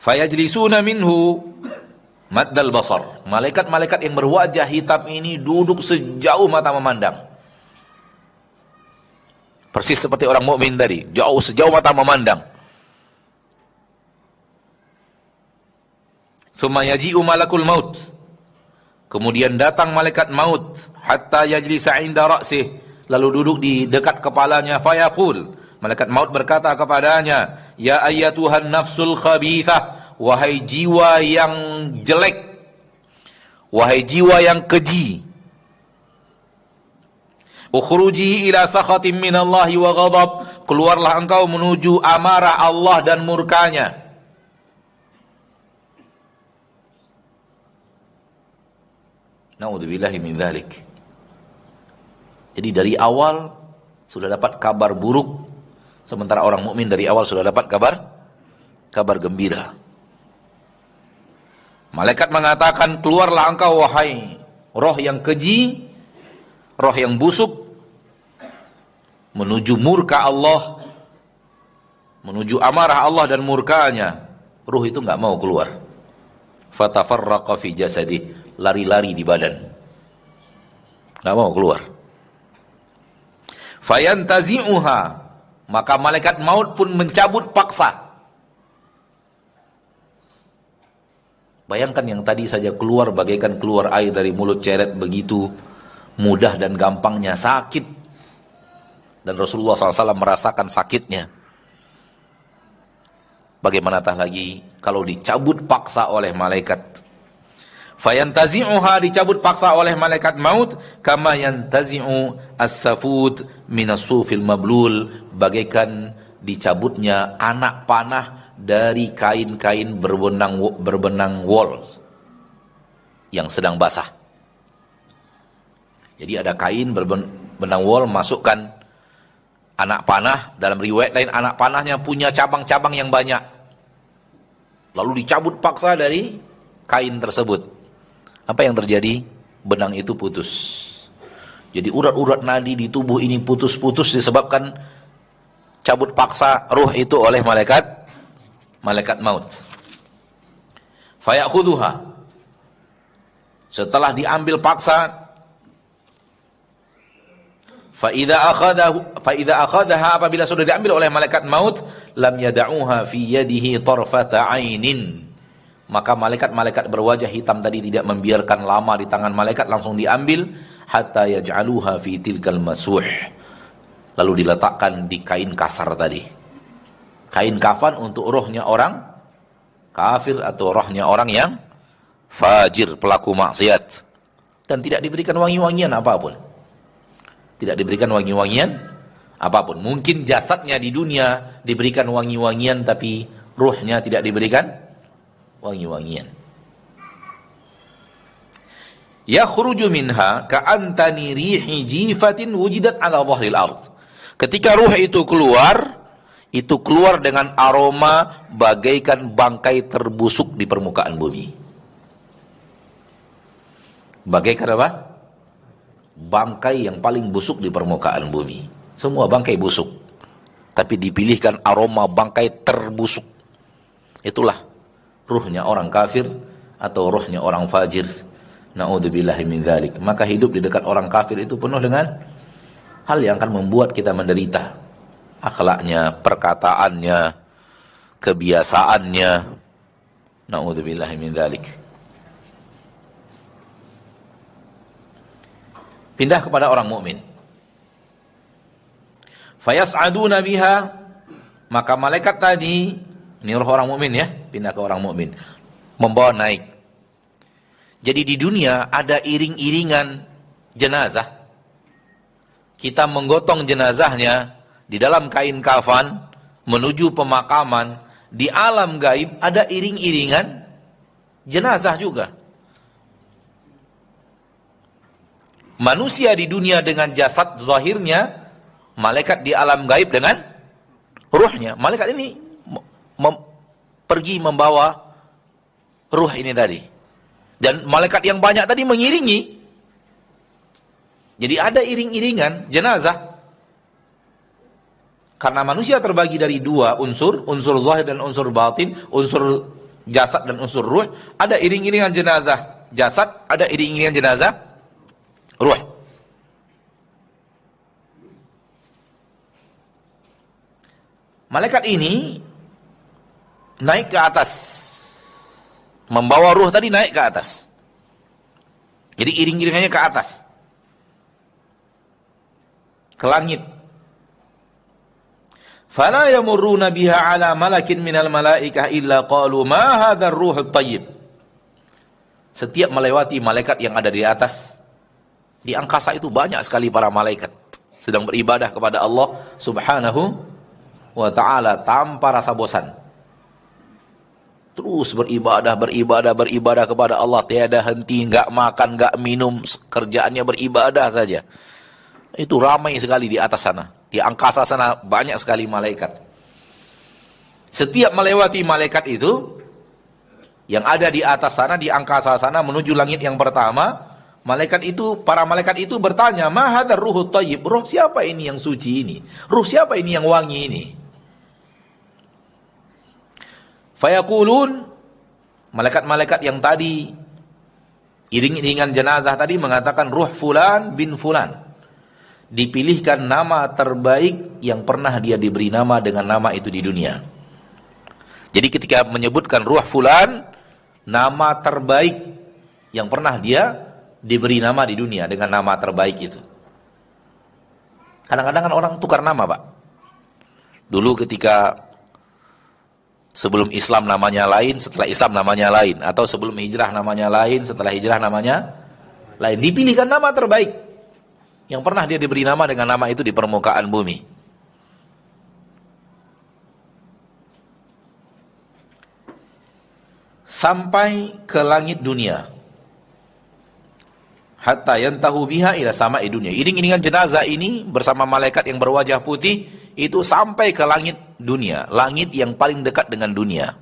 Fayajlisuna minhu maddal basar, malaikat-malaikat yang berwajah hitam ini duduk sejauh mata memandang, persis seperti orang mukmin tadi, sejauh mata memandang. Tsumma yaji'u malakul maut, kemudian datang malaikat maut, hatta yajlisa 'inda ra'sih, lalu duduk di dekat kepalanya. Fayaqul, malaikat maut berkata kepadanya, ya ayyatuhan nafsul khabithah, wahai jiwa yang jelek, wahai jiwa yang keji, ukhruji ila sakhatin minallahi wa ghadab, keluarlah engkau menuju amarah Allah dan murkanya. Na'udzubillahi min dzalik. Jadi dari awal sudah dapat kabar buruk, sementara orang mukmin dari awal sudah dapat kabar gembira. Malaikat mengatakan, keluarlah engkau wahai roh yang keji, roh yang busuk, menuju murka Allah, menuju amarah Allah dan murkanya. Ruh itu enggak mau keluar. Fatafarraqa fi jasadih, lari-lari di badan, enggak mau keluar. Fayantazi'uha, maka malaikat maut pun mencabut paksa, Bayangkan yang tadi saja keluar bagaikan keluar air dari mulut ceret, begitu mudah dan gampangnya, sakit. Dan Rasulullah SAW merasakan sakitnya. Bagaimana tah lagi kalau dicabut paksa oleh malaikat. Fayantazi'uha, dicabut paksa oleh malaikat maut, kama yantazi'u as-safud minas sufil mablul, bagaikan dicabutnya anak panah dari kain-kain berbenang wol yang sedang basah. Jadi ada kain berbenang wol, masukkan anak panah, dalam riwayat lain anak panahnya punya cabang-cabang yang banyak. Lalu dicabut paksa dari kain tersebut. Apa yang terjadi? Benang itu putus. Jadi urat-urat nadi di tubuh ini putus-putus disebabkan cabut paksa ruh itu oleh malaikat maut. Fayakhudhuha. Setelah diambil paksa, fa idza akhadaha, apabila sudah diambil oleh malaikat maut, lam yad'uha fi yadihi tarfata 'ainin. Maka malaikat-malaikat berwajah hitam tadi tidak membiarkan lama di tangan malaikat, langsung diambil hatta yaj'aluha fi tilkal masuh. Lalu diletakkan di kain kasar tadi. Kain kafan untuk rohnya orang kafir atau rohnya orang yang fajir, pelaku maksiat. Dan tidak diberikan wangi-wangian apapun. Tidak diberikan wangi-wangian apapun. Mungkin jasadnya di dunia diberikan wangi-wangian, tapi ruhnya tidak diberikan wangi-wangian. Yakhruju minha ka'antani rihi jifatin wujidat ala dhahril ardh. Ketika ruh itu keluar dengan aroma bagaikan bangkai terbusuk di permukaan bumi. Bagaikan apa? Bangkai yang paling busuk di permukaan bumi. Semua bangkai busuk, tapi dipilihkan aroma bangkai terbusuk. Itulah ruhnya orang kafir atau ruhnya orang fajir. Na'udzubillahi min dzalik. Maka hidup di dekat orang kafir itu penuh dengan hal yang akan membuat kita menderita. Akhlaknya, perkataannya, kebiasaannya. Na'udzubillahi min dzalik. Pindah kepada orang mukmin. Fayas'aduna biha, maka malaikat tadi, ini roh orang mukmin ya, pindah ke orang mukmin, membawa naik. Jadi di dunia ada iring-iringan jenazah. Kita menggotong jenazahnya di dalam kain kafan menuju pemakaman. Di alam gaib ada iring-iringan jenazah juga. Manusia di dunia dengan jasad zahirnya, malaikat di alam gaib dengan ruhnya. Malaikat ini pergi membawa ruh ini tadi. Dan malaikat yang banyak tadi mengiringi. Jadi ada iring-iringan jenazah. Karena manusia terbagi dari dua unsur zahir dan unsur batin, unsur jasad dan unsur ruh. Ada iring-iringan jenazah jasad, ada iring-iringan jenazah ruh. Malaikat ini naik ke atas, membawa ruh tadi naik ke atas. Jadi iring-iringannya ke atas, ke langit. Fala yamurruna biha ala malakin minal malaikah illa qalu ma hadzal ruhut thayyib. Setiap melewati malaikat yang ada di atas, di angkasa itu banyak sekali para malaikat sedang beribadah kepada Allah Subhanahu wa ta'ala tanpa rasa bosan. Terus beribadah kepada Allah, tiada henti, enggak makan, enggak minum, kerjaannya beribadah saja. Itu ramai sekali di atas sana. Di angkasa sana banyak sekali malaikat. Setiap melewati malaikat itu yang ada di atas sana, di angkasa sana menuju langit yang pertama, para malaikat itu bertanya, "Ma hadzal ruhut thayyib?" Ruh siapa ini yang suci ini? Ruh siapa ini yang wangi ini? Fayaqulun, malaikat-malaikat yang tadi iring-iringan jenazah tadi mengatakan, ruh fulan bin fulan. Dipilihkan nama terbaik yang pernah dia diberi nama dengan nama itu di dunia. Jadi ketika menyebutkan ruh fulan, nama terbaik yang pernah dia diberi nama di dunia dengan nama terbaik itu. Kadang-kadang kan orang tukar nama, Pak. Dulu ketika sebelum Islam namanya lain, setelah Islam namanya lain, atau sebelum hijrah namanya lain, setelah hijrah namanya lain. Dipilihkan nama terbaik yang pernah dia diberi nama dengan nama itu di permukaan bumi. Sampai ke langit dunia. Hatta yantahu biha ila sama'i dunia. Iring-iringan jenazah ini bersama malaikat yang berwajah putih itu sampai ke langit dunia, langit yang paling dekat dengan dunia.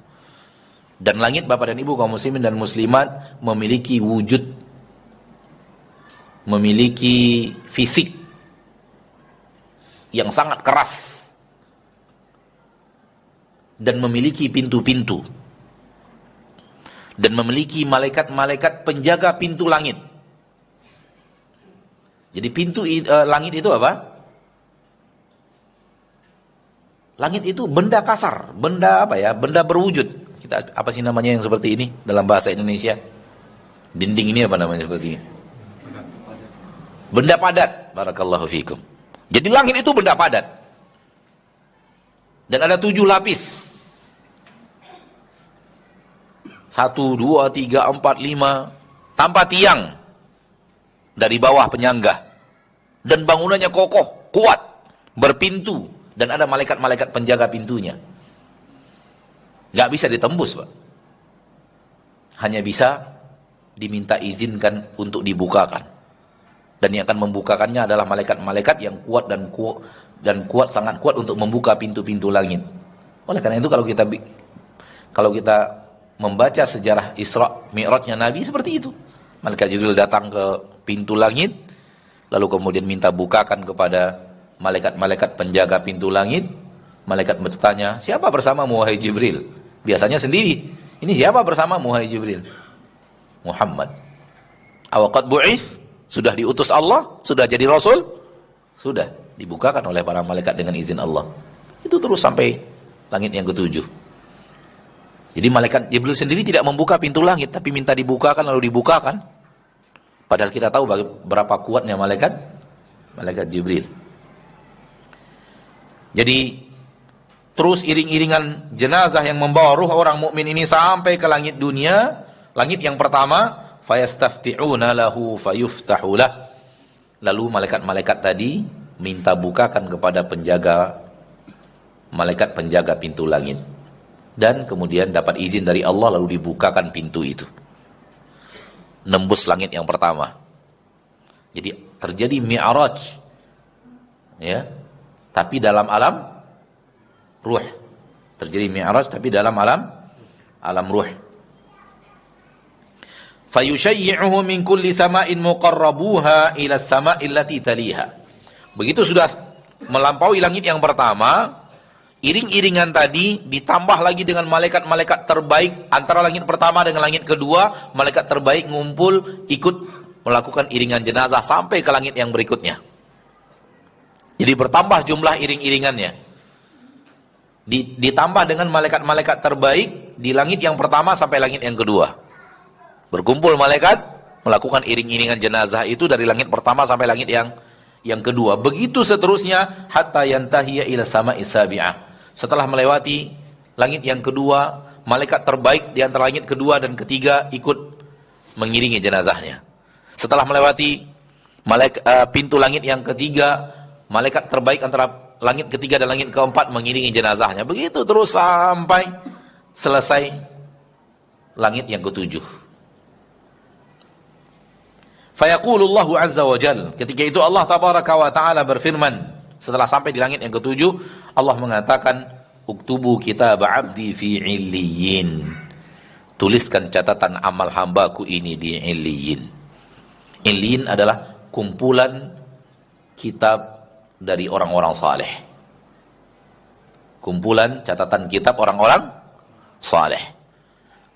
Dan langit, Bapak dan Ibu kaum muslimin dan muslimat, memiliki wujud, memiliki fisik yang sangat keras dan memiliki pintu-pintu dan memiliki malaikat-malaikat penjaga pintu langit. Jadi pintu langit itu apa? Langit itu benda kasar, benda apa ya? Benda berwujud. Kita apa sih namanya yang seperti ini dalam bahasa Indonesia? Dinding ini apa namanya seperti ini? Benda padat. Barakallahu fiikum. Jadi langit itu benda padat. Dan ada 7 lapis. 1, 2, 3, 4, 5 tanpa tiang dari bawah penyangga, dan bangunannya kokoh, kuat, berpintu, dan ada malaikat-malaikat penjaga pintunya. Gak bisa ditembus, Pak. Hanya bisa diminta izinkan untuk dibukakan. Dan yang akan membukakannya adalah malaikat-malaikat yang kuat dan kuat, sangat kuat untuk membuka pintu-pintu langit. Oleh karena itu kalau kita membaca sejarah Isra Mi'rajnya Nabi seperti itu. Malaikat Jibril datang ke pintu langit, lalu kemudian minta bukakan kepada malaikat-malaikat penjaga pintu langit. Malaikat bertanya, siapa bersamamu wahai Jibril? Biasanya sendiri. Ini siapa bersamamu wahai Jibril? Muhammad. Awaqad bu'its? Sudah diutus Allah? Sudah jadi Rasul? Sudah. Dibukakan oleh para malaikat dengan izin Allah. Itu terus sampai langit yang ke-7. Jadi malaikat Jibril sendiri tidak membuka pintu langit, tapi minta dibukakan lalu dibukakan. Padahal kita tahu berapa kuatnya malaikat Jibril. Jadi terus iring-iringan jenazah yang membawa ruh orang mukmin ini sampai ke langit dunia. Langit yang pertama, fayastafti'una lahu fayuftahu lah. Lalu malaikat-malaikat tadi minta bukakan kepada malaikat penjaga pintu langit. Dan kemudian dapat izin dari Allah lalu dibukakan pintu itu. Nembus langit yang pertama. Jadi terjadi mi'raj. Ya. Tapi dalam alam ruh. Terjadi mi'raj tapi dalam alam ruh. Fayushayyi'uhu min kulli sama'in muqarrabuha ila as-sama'i allati taliha. Begitu sudah melampaui langit yang pertama, iring-iringan tadi ditambah lagi dengan malaikat-malaikat terbaik antara langit pertama dengan langit kedua. Malaikat terbaik ngumpul ikut melakukan iringan jenazah sampai ke langit yang berikutnya. Jadi bertambah jumlah iring-iringannya. Ditambah dengan malaikat-malaikat terbaik di langit yang pertama sampai langit yang kedua. Berkumpul malaikat melakukan iring-iringan jenazah itu dari langit pertama sampai langit yang kedua. Begitu seterusnya hatta yantahiya ila sama'i sabi'ah. Setelah melewati langit yang kedua, malaikat terbaik di antara langit kedua dan ketiga ikut mengiringi jenazahnya. Setelah melewati pintu langit yang ketiga, malaikat terbaik antara langit ketiga dan langit keempat mengiringi jenazahnya. Begitu terus sampai selesai langit yang ketujuh. Fayaqulullahu azza wa jal. Ketika itu Allah tabaraka wa ta'ala berfirman. Setelah sampai di langit yang ketujuh, Allah mengatakan, uktubu kitab abdi fi illiyin. Tuliskan catatan amal hambaku ini di illiyin. Illiyin adalah kumpulan kitab dari orang-orang saleh. Kumpulan catatan kitab orang-orang saleh.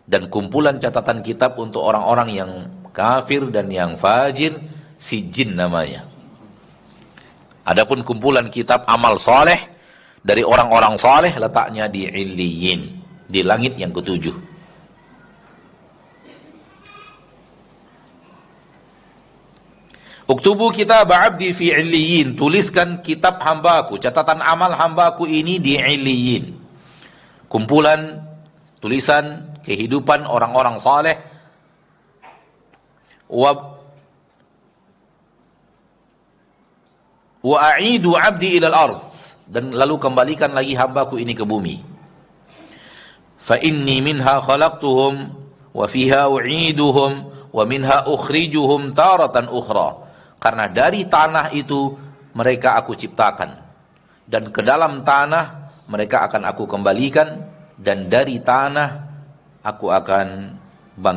Dan kumpulan catatan kitab untuk orang-orang yang kafir dan yang fajir, sijin namanya. Adapun kumpulan kitab amal saleh dari orang-orang saleh letaknya di illiyin, di langit yang ketujuh. Uktubu kitab abdi fi illiyin, tuliskan kitab hambaku, catatan amal hambaku ini di illiyin. Kumpulan tulisan kehidupan orang-orang saleh. Wa a'idu abdi ilal ardh, dan lalu kembalikan lagi hambaku ini ke bumi. Fa inni minha khalaqtuhum wa fiha u'iduhum wa minha ukhrijuhum taratan ukhra. Karena dari tanah itu mereka aku ciptakan, dan ke dalam tanah mereka akan aku kembalikan, dan dari tanah aku akan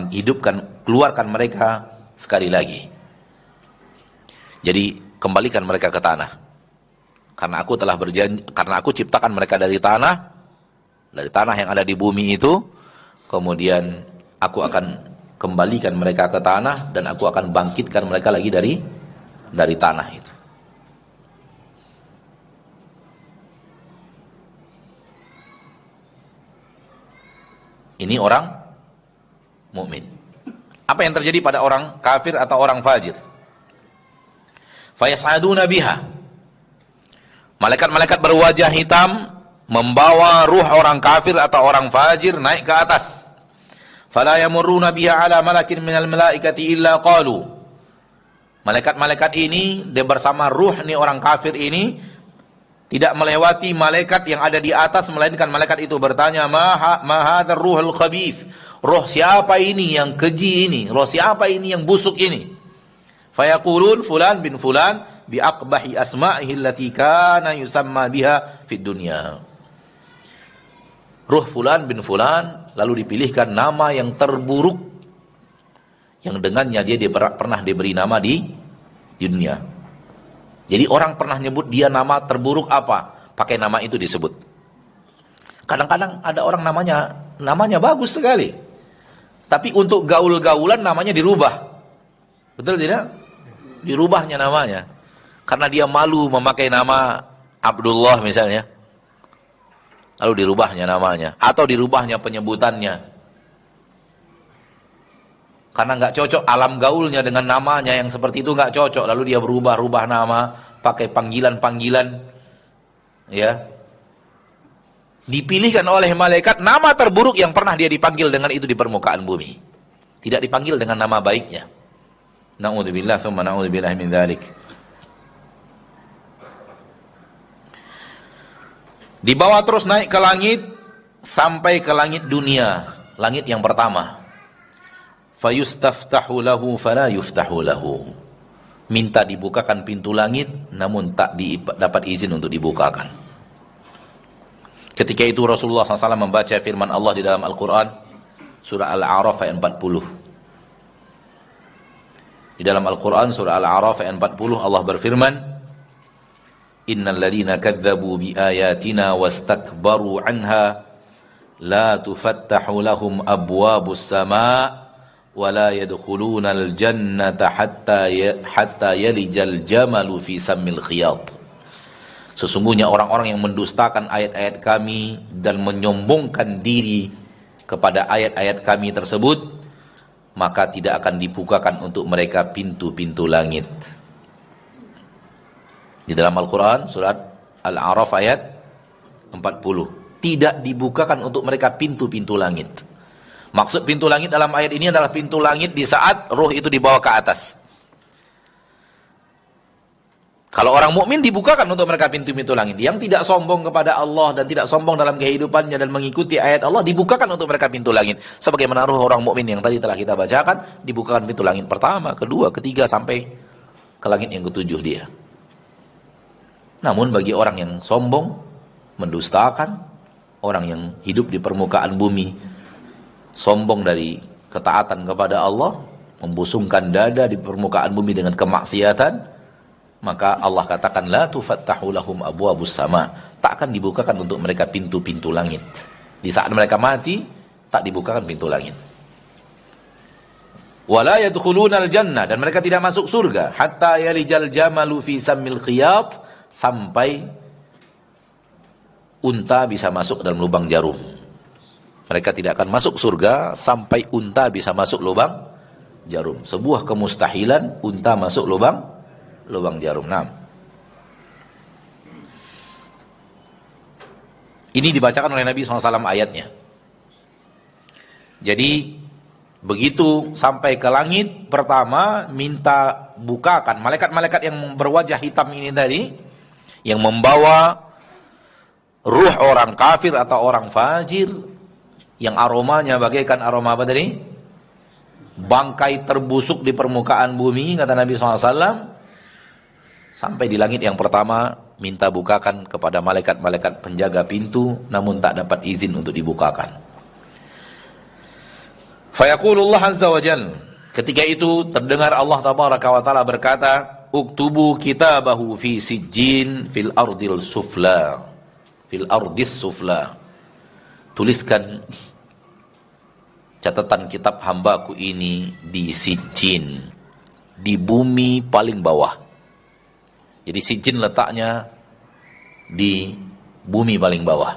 hidupkan, keluarkan mereka sekali lagi. Jadi kembalikan mereka ke tanah, karena aku telah berjanji, karena aku ciptakan mereka dari tanah yang ada di bumi itu, kemudian aku akan kembalikan mereka ke tanah, dan aku akan bangkitkan mereka lagi dari tanah itu. Ini orang mukmin. Apa yang terjadi pada orang kafir atau orang fajir? Fayas'aduna biha. Malaikat-malaikat berwajah hitam membawa ruh orang kafir atau orang fajir naik ke atas. Fala yamurruna biha ala malakin minal malaikati illa qalu. Malaikat-malaikat ini, dia bersama ruh nih orang kafir ini, tidak melewati malaikat yang ada di atas, melainkan malaikat itu bertanya, ma hadzal ruhul khabith. Roh siapa ini yang keji ini? Roh siapa ini yang busuk ini? Fayaqulun fulan bin fulan bi aqbahi asma'ihi allati kana yusamma biha fid dunya. Ruh fulan bin fulan, lalu dipilihkan nama yang terburuk yang dengannya dia pernah diberi nama di dunia. Jadi orang pernah nyebut dia nama terburuk apa, pakai nama itu disebut. Kadang-kadang ada orang namanya bagus sekali, tapi untuk gaul-gaulan namanya dirubah. Betul tidak? Dirubahnya namanya karena dia malu memakai nama Abdullah misalnya, lalu dirubahnya namanya, atau dirubahnya penyebutannya karena nggak cocok alam gaulnya dengan namanya yang seperti itu, nggak cocok, lalu dia berubah-ubah nama, pakai panggilan-panggilan, ya. Dipilihkan oleh malaikat nama terburuk yang pernah dia dipanggil dengan itu di permukaan bumi, tidak dipanggil dengan nama baiknya. Na'udzubillah, tsumma na'udzubillah min dzalik. Dibawa terus naik ke langit sampai ke langit dunia, langit yang pertama. Fayustaftahu lahu fala yuftahu lahu. Minta dibukakan pintu langit, namun tak dapat izin untuk dibukakan. Ketika itu Rasulullah SAW membaca firman Allah di dalam Al-Quran, surah Al-A'raf ayat 40. Di dalam Al-Quran surah Al-A'raf ayat 40 Allah berfirman, innal ladzina kadzdzabu bi ayatina wastakbaru anha la tufattahu lahum abwabus sama' wa la yadkhulunal jannata hatta yalijal jamalu fi sammil khiyat. Sesungguhnya orang-orang yang mendustakan ayat-ayat kami dan menyombongkan diri kepada ayat-ayat kami tersebut, maka tidak akan dibukakan untuk mereka pintu-pintu langit. Di dalam Al-Quran surat Al-A'raf ayat 40, tidak dibukakan untuk mereka pintu-pintu langit. Maksud pintu langit dalam ayat ini adalah pintu langit di saat ruh itu dibawa ke atas. Kalau orang mukmin dibukakan untuk mereka pintu-pintu langit. Yang tidak sombong kepada Allah dan tidak sombong dalam kehidupannya dan mengikuti ayat Allah, dibukakan untuk mereka pintu langit. Sebagaimana ruh orang mukmin yang tadi telah kita bacakan, dibukakan pintu langit pertama, kedua, ketiga, sampai ke langit yang ketujuh dia. Namun bagi orang yang sombong, mendustakan, orang yang hidup di permukaan bumi, sombong dari ketaatan kepada Allah, membusungkan dada di permukaan bumi dengan kemaksiatan, maka Allah katakan la tufattahu lahum abwabus sama, tak akan dibukakan untuk mereka pintu-pintu langit. Di saat mereka mati, tak dibukakan pintu langit. Wala yadkhulunal jannah, dan mereka tidak masuk surga hatta yalijal jamalu fi sammil khiyat, sampai unta bisa masuk dalam lubang jarum. Mereka tidak akan masuk surga sampai unta bisa masuk lubang jarum. Sebuah kemustahilan unta masuk lubang lubang jarum. Nah, ini dibacakan oleh Nabi SAW ayatnya. Jadi begitu sampai ke langit pertama, minta bukakan. Malaikat-malaikat yang berwajah hitam ini tadi, yang membawa ruh orang kafir atau orang fajir, yang aromanya bagaikan aroma apa tadi? Bangkai terbusuk di permukaan bumi, kata Nabi SAW. Sampai di langit yang pertama, minta bukakan kepada malaikat-malaikat penjaga pintu, namun tak dapat izin untuk dibukakan. Fayaqulullah azza wa jal. Ketika itu terdengar Allah tabaraka wa ta'ala berkata, uktubu kitabahu fi sijjin fil ardil sufla. Fil ardis sufla. Tuliskan catatan kitab hambaku ini di Sijjin, di bumi paling bawah. Jadi Sijjin letaknya di bumi paling bawah,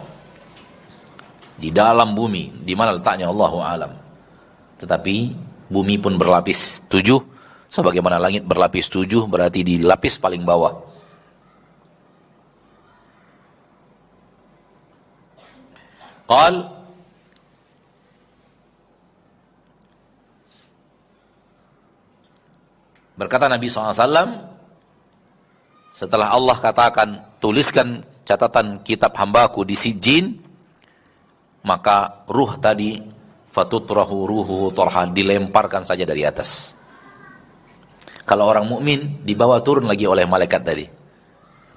di dalam bumi, di mana letaknya Allahu a'lam. Tetapi bumi pun berlapis 7, sebagaimana langit berlapis 7, berarti di lapis paling bawah. Qal berkata Nabi SAW, setelah Allah katakan tuliskan catatan kitab hambaku di Sijjin, maka ruh tadi fatutrahu ruhu torha, dilemparkan saja dari atas. Kalau orang mukmin dibawa turun lagi oleh malaikat tadi.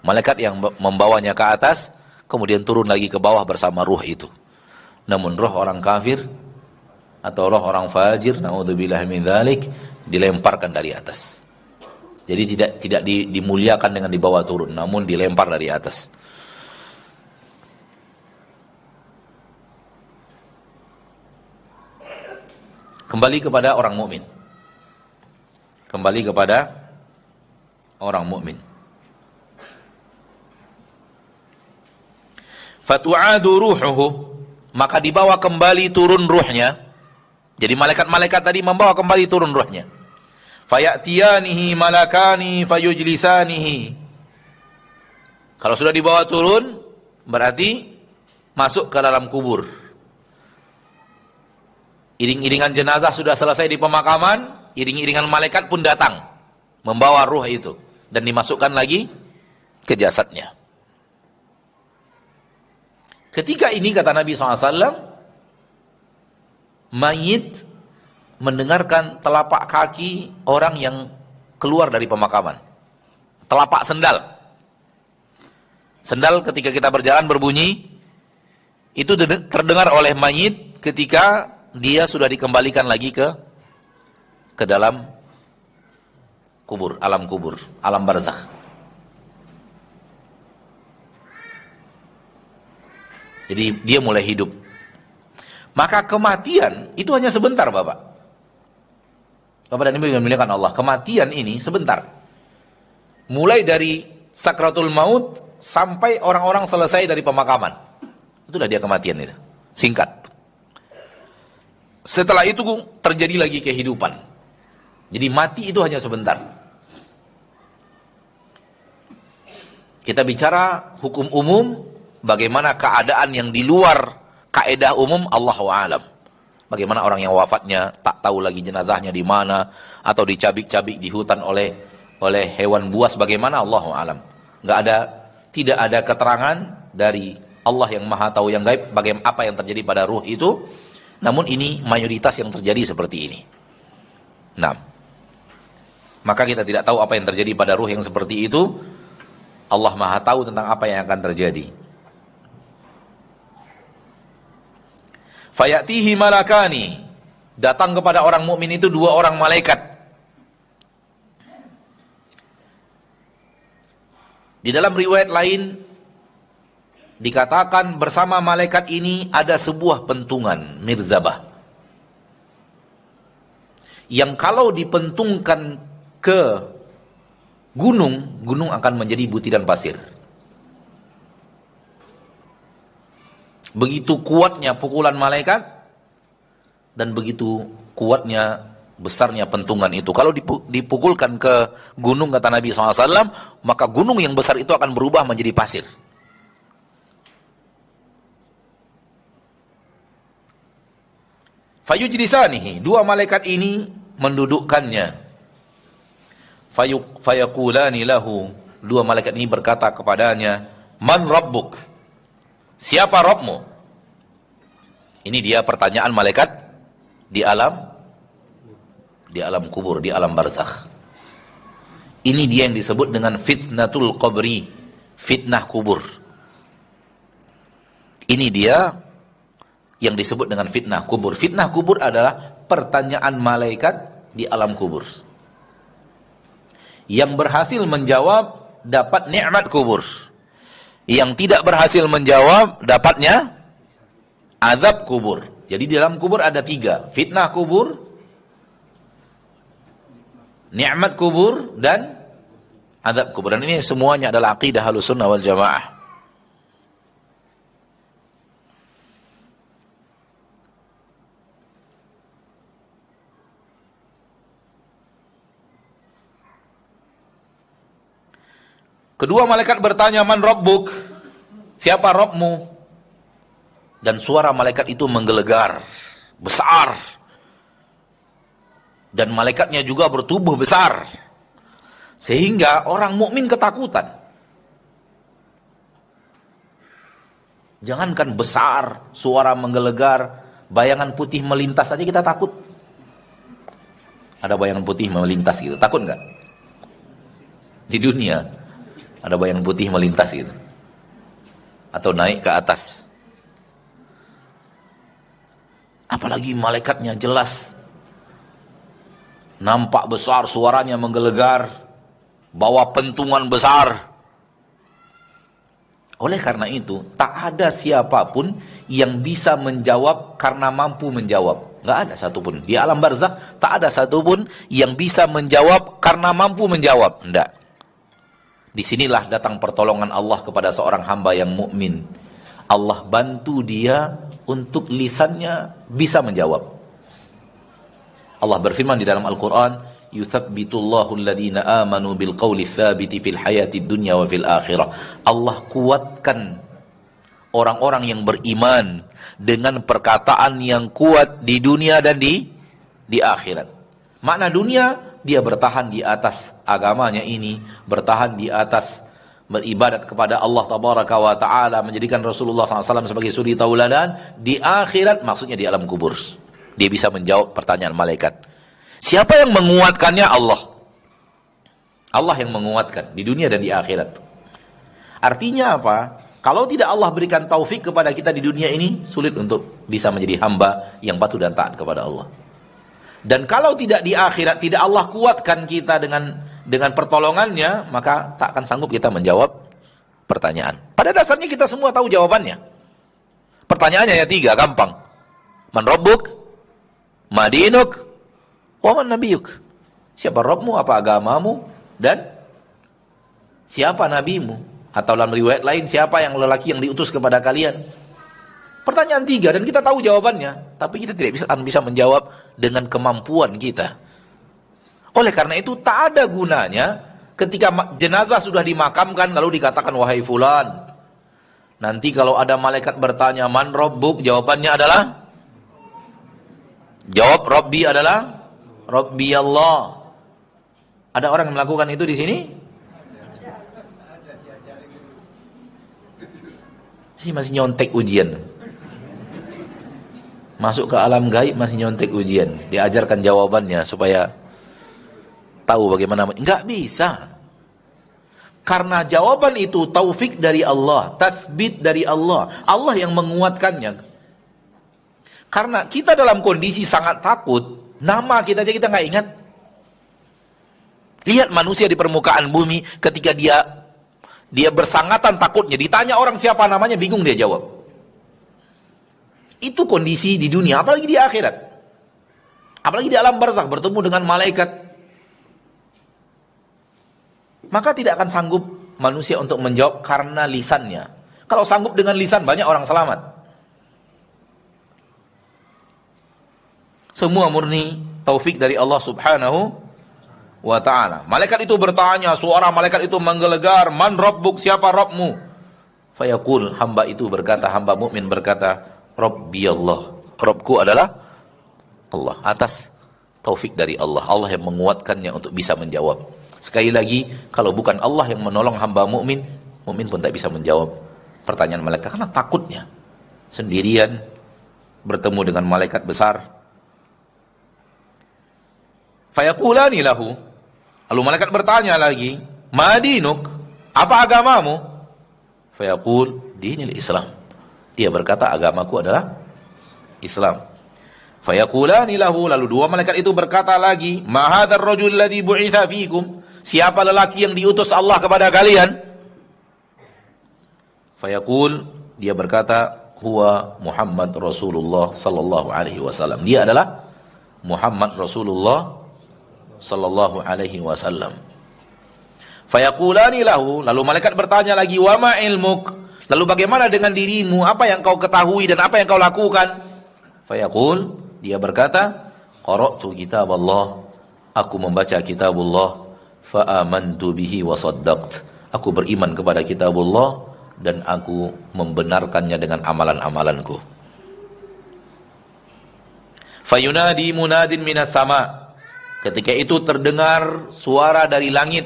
Malaikat yang membawanya ke atas, kemudian turun lagi ke bawah bersama ruh itu. Namun roh orang kafir atau roh orang fajir, naudzubillah min dzalik, dilemparkan dari atas. Jadi tidak dimuliakan dengan dibawa turun, namun dilempar dari atas. Kembali kepada orang mukmin. Kembali kepada orang mukmin. Fatu'adu ruhuhu, maka dibawa kembali turun ruhnya. Jadi malaikat-malaikat tadi membawa kembali turun ruhnya. Fayatiyanihi malakani fayujlisanihi. Kalau sudah dibawa turun, berarti masuk ke dalam kubur. Iring-iringan jenazah sudah selesai di pemakaman, iring-iringan malaikat pun datang membawa ruh itu dan dimasukkan lagi ke jasadnya. Ketika ini kata Nabi SAW, mayit mendengarkan telapak kaki orang yang keluar dari pemakaman. Telapak sendal. Sendal ketika kita berjalan berbunyi, itu terdengar oleh mayit ketika dia sudah dikembalikan lagi ke dalam kubur, alam barzakh. Jadi dia mulai hidup. Maka kematian itu hanya sebentar, Bapak. Bapak dan Ibu yang dimuliakan Allah, kematian ini sebentar. Mulai dari sakratul maut sampai orang-orang selesai dari pemakaman. Itulah dia kematian itu. Singkat. Setelah itu terjadi lagi kehidupan. Jadi mati itu hanya sebentar. Kita bicara hukum umum, bagaimana keadaan yang di luar kaedah umum, Allahu a'lam. Bagaimana orang yang wafatnya tak tahu lagi jenazahnya di mana, atau dicabik-cabik di hutan oleh hewan buas, bagaimana, Allahu a'lam. Tidak ada keterangan dari Allah yang Maha Tahu yang gaib bagaimana apa yang terjadi pada ruh itu. Namun ini mayoritas yang terjadi seperti ini. Nah, maka kita tidak tahu apa yang terjadi pada ruh yang seperti itu. Allah Maha Tahu tentang apa yang akan terjadi. Fayatihi malakani, datang kepada orang mukmin itu 2 orang malaikat. Di dalam riwayat lain dikatakan bersama malaikat ini ada sebuah pentungan, mirzabah, yang kalau dipentungkan ke gunung akan menjadi butiran pasir. Begitu kuatnya pukulan malaikat dan begitu kuatnya besarnya pentungan itu. Kalau dipukulkan ke gunung, kata Nabi SAW, maka gunung yang besar itu akan berubah menjadi pasir. Fayujlisanihi, dua malaikat ini mendudukkannya. Fayakulani lahu, dua malaikat ini berkata kepadanya, man rabbuk, siapa Rabbmu? Ini dia pertanyaan malaikat di alam kubur, di alam barzakh. Ini dia yang disebut dengan fitnatul qabri, fitnah kubur. Ini dia yang disebut dengan fitnah kubur. Fitnah kubur adalah pertanyaan malaikat di alam kubur. Yang berhasil menjawab dapat nikmat kubur. Yang tidak berhasil menjawab dapatnya azab kubur. Jadi di dalam kubur ada 3. Fitnah kubur, nikmat kubur, dan azab kubur. Dan ini semuanya adalah aqidah Ahlussunnah wal Jamaah. Kedua malaikat bertanya, man rabbuk, siapa Rabbmu? Dan suara malaikat itu menggelegar, besar. Dan malaikatnya juga bertubuh besar. Sehingga orang mukmin ketakutan. Jangankan besar, suara menggelegar, bayangan putih melintas saja kita takut. Ada bayangan putih melintas gitu, takut nggak? Di dunia ada bayangan putih melintas gitu, atau naik ke atas. Apalagi malaikatnya jelas, nampak besar, suaranya menggelegar, bawa pentungan besar. Oleh karena itu, tak ada siapapun yang bisa menjawab karena mampu menjawab. Nggak ada satupun. Di alam barzakh, tak ada satupun yang bisa menjawab karena mampu menjawab. Nggak. Disinilah datang pertolongan Allah kepada seorang hamba yang mukmin. Allah bantu dia untuk lisannya bisa menjawab. Allah berfirman di dalam Al-Quran, yuthabbitullahu alladhina amanu bil qawli tsabiti fil hayatid dunya wa fil akhirah. Allah kuatkan orang-orang yang beriman dengan perkataan yang kuat di dunia dan di akhirat. Makna dunia, dia bertahan di atas agamanya ini, bertahan di atas beribadat kepada Allah tabaraka wa ta'ala, menjadikan Rasulullah SAW sebagai suri tauladan. Di akhirat, maksudnya di alam kubur, dia bisa menjawab pertanyaan malaikat. Siapa yang menguatkannya? Allah. Allah yang menguatkan di dunia dan di akhirat. Artinya apa? Kalau tidak Allah berikan taufik kepada kita di dunia ini, sulit untuk bisa menjadi hamba yang patuh dan taat kepada Allah. Dan kalau tidak di akhirat, tidak Allah kuatkan kita dengan pertolongannya, maka tak akan sanggup kita menjawab pertanyaan. Pada dasarnya kita semua tahu jawabannya. Pertanyaannya ya 3, gampang. Man rabbuk, ma dinuk, wa man nabiyuk. Siapa Rabbmu, apa agamamu, dan siapa nabimu? Atau dalam riwayat lain, siapa yang lelaki yang diutus kepada kalian? Pertanyaan 3, dan kita tahu jawabannya, tapi kita tidak bisa menjawab dengan kemampuan kita. Oleh karena itu, tak ada gunanya ketika jenazah sudah dimakamkan, lalu dikatakan, wahai fulan, nanti kalau ada malaikat bertanya, man rabbuk, jawabannya adalah, jawab Rabbi adalah, Rabbi Allah. Ada orang yang melakukan itu di sini? Masih nyontek ujian. Masuk ke alam gaib masih nyontek ujian. Diajarkan jawabannya supaya tahu bagaimana. Enggak bisa. Karena jawaban itu taufik dari Allah, tasbit dari Allah. Allah yang menguatkannya. Karena kita dalam kondisi sangat takut, nama kita aja kita nggak ingat. Lihat manusia di permukaan bumi ketika dia bersangatan takutnya. Ditanya orang siapa namanya, bingung dia jawab. Itu kondisi di dunia, apalagi di akhirat. Apalagi di alam barzakh, bertemu dengan malaikat. Maka tidak akan sanggup manusia untuk menjawab karena lisannya. Kalau sanggup dengan lisan, banyak orang selamat. Semua murni taufik dari Allah Subhanahu wa ta'ala. Malaikat itu bertanya, suara malaikat itu menggelegar, "Man rabbuk?" Siapa Rabbmu? Fayaqul, hamba itu berkata, hamba mukmin berkata, "Rabbi Allah." Rabbku adalah Allah, atas taufik dari Allah. Allah yang menguatkannya untuk bisa menjawab. Sekali lagi, kalau bukan Allah yang menolong hamba mukmin, mukmin pun tak bisa menjawab pertanyaan malaikat karena takutnya sendirian bertemu dengan malaikat besar. Fayaqulani lahu, lalu malaikat bertanya lagi, "Ma dinuk?" Apa agamamu? Fayaqul, "Dinil Islam." Dia berkata, agamaku adalah Islam. Fayaqulani lahu, lalu dua malaikat itu berkata lagi, "Ma hadzal rajul ladzi bu'itsa fiikum?" Siapa lelaki yang diutus Allah kepada kalian? Fayaqul, dia berkata, "Huwa Muhammad Rasulullah sallallahu alaihi wasallam." Dia adalah Muhammad Rasulullah sallallahu alaihi wasallam. Fayaqulani lahu, lalu malaikat bertanya lagi, "Wa ma ilmuk?" Lalu bagaimana dengan dirimu? Apa yang kau ketahui dan apa yang kau lakukan? Fayaqul, dia berkata, "Qara'tu kitab Allah." Aku membaca kitabullah, fa amantu bihi wa saddaqt. Aku beriman kepada kitabullah dan aku membenarkannya dengan amalan-amalanku. Fayunadi munadin minas sama. Ketika itu terdengar suara dari langit.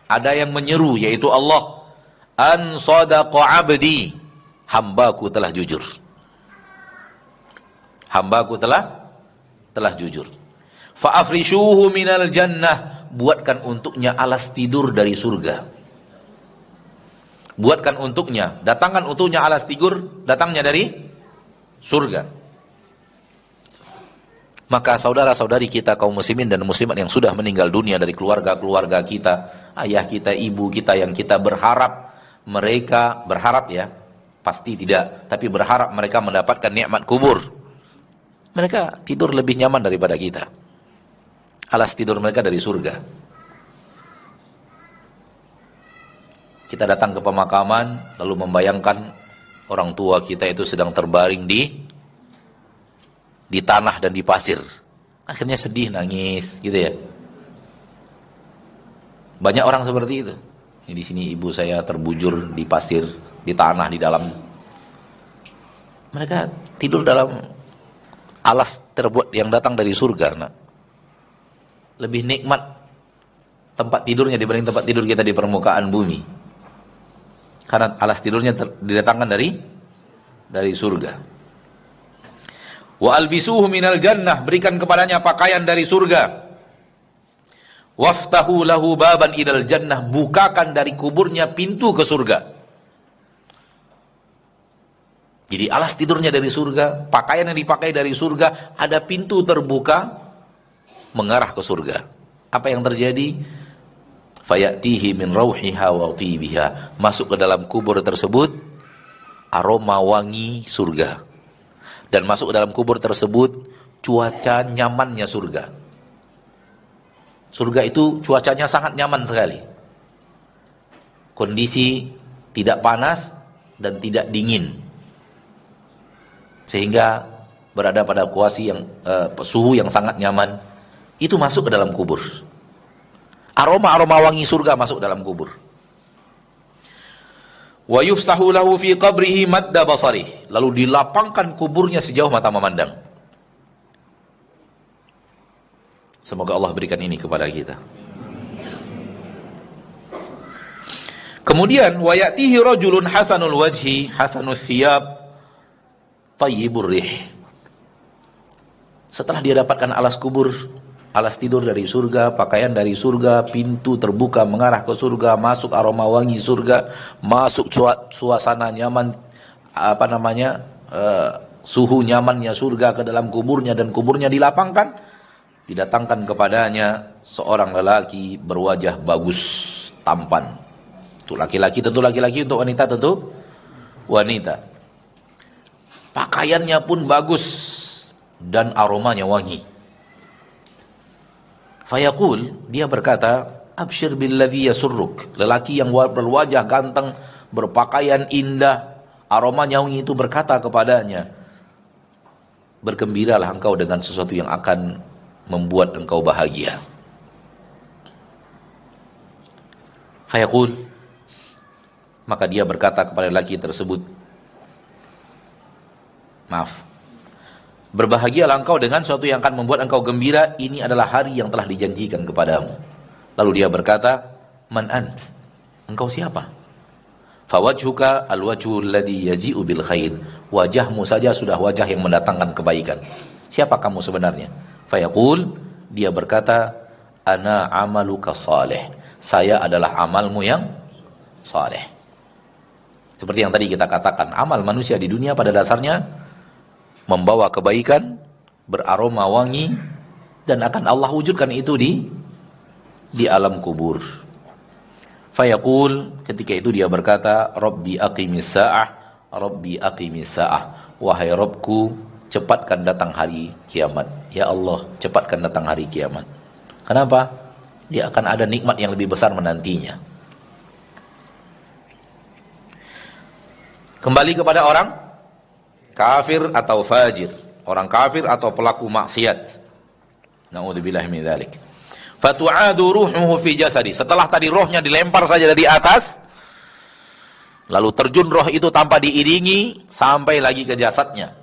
Ada yang menyeru, yaitu Allah. An sadaqa abdi. Hambaku telah jujur. Hambaku telah jujur. Fa'afrishuhu minal jannah. Buatkan untuknya alas tidur dari surga. Buatkan untuknya, datangkan untuknya alas tidur, datangnya dari surga. Maka saudara-saudari kita kaum muslimin dan muslimat yang sudah meninggal dunia dari keluarga-keluarga kita, ayah kita, ibu kita, yang kita berharap mereka, berharap ya, pasti tidak, tapi berharap mereka mendapatkan nikmat kubur. Mereka tidur lebih nyaman daripada kita. Alas tidur mereka dari surga. Kita datang ke pemakaman, lalu membayangkan orang tua kita itu sedang terbaring di tanah dan di pasir. Akhirnya sedih, nangis, gitu ya. Banyak orang seperti itu. Di sini ibu saya terbujur di pasir, di tanah, di dalam. Mereka tidur dalam alas terbuat yang datang dari surga. Nah, lebih nikmat tempat tidurnya dibanding tempat tidur kita di permukaan bumi. Karena alas tidurnya didatangkan dari surga. Wa albisuhu minal jannah, berikan kepadanya pakaian dari surga. Waftahu lahu baban ilal jannah, bukakan dari kuburnya pintu ke surga. Jadi alas tidurnya dari surga, pakaian yang dipakai dari surga, ada pintu terbuka mengarah ke surga. Apa yang terjadi? Fayatihi min rauhiha wa tibiha. Masuk ke dalam kubur tersebut aroma wangi surga. Dan masuk ke dalam kubur tersebut cuaca nyamannya surga. Surga itu cuacanya sangat nyaman sekali. Kondisi tidak panas dan tidak dingin. Sehingga berada pada suhu yang sangat nyaman. Itu masuk ke dalam kubur. Aroma-aroma wangi surga masuk dalam kubur. Wa yufsahu lahu fi qabrihi madda basarih. Lalu dilapangkan kuburnya sejauh mata memandang. Semoga Allah berikan ini kepada kita. Kemudian wa ya'tihi rajulun hasanul wajhi, hasanul thiyab, tayyibur rih. Setelah dia dapatkan alas kubur, alas tidur dari surga, pakaian dari surga, pintu terbuka mengarah ke surga, masuk aroma wangi surga, masuk suasana nyaman, suhu nyamannya surga ke dalam kuburnya, dan kuburnya dilapangkan, didatangkan kepadanya seorang lelaki berwajah bagus, tampan. Untuk laki-laki tentu laki-laki, untuk wanita tentu wanita. Pakaiannya pun bagus dan aromanya wangi. Fayaqul, dia berkata, "Abshir billadhi yasurruk." Lelaki yang berwajah ganteng, berpakaian indah, aromanya wangi itu berkata kepadanya, "Bergembiralah engkau dengan sesuatu yang akan membuat engkau bahagia. Fayaqul, maka dia berkata kepada lelaki tersebut, maaf, berbahagialah engkau dengan sesuatu yang akan membuat engkau gembira, ini adalah hari yang telah dijanjikan kepadamu. Lalu dia berkata, man ant? Engkau siapa? Fawajhuka alwajhu alladhi yaji'u bil khair. Wajahmu saja sudah wajah yang mendatangkan kebaikan. Siapa kamu sebenarnya? Fayaqul, dia berkata, ana amaluka salih. Saya adalah amalmu yang saleh. Seperti yang tadi kita katakan, amal manusia di dunia pada dasarnya membawa kebaikan, beraroma wangi, dan akan Allah wujudkan itu di alam kubur. Fayaqul, ketika itu dia berkata, Rabbi aqimis sa'ah, Rabbi aqimis sa'ah. Wahai Rabbku, cepatkan datang hari kiamat. Ya Allah, cepatkan datang hari kiamat. Kenapa? Dia akan ada nikmat yang lebih besar menantinya. Kembali kepada orang kafir atau fajir, orang kafir atau pelaku maksiat. Na'udzubillah min dzalik. Fatu'adu ruhuhu fi jasadi. Setelah tadi rohnya dilempar saja dari atas, lalu terjun roh itu tanpa diiringi sampai lagi ke jasadnya.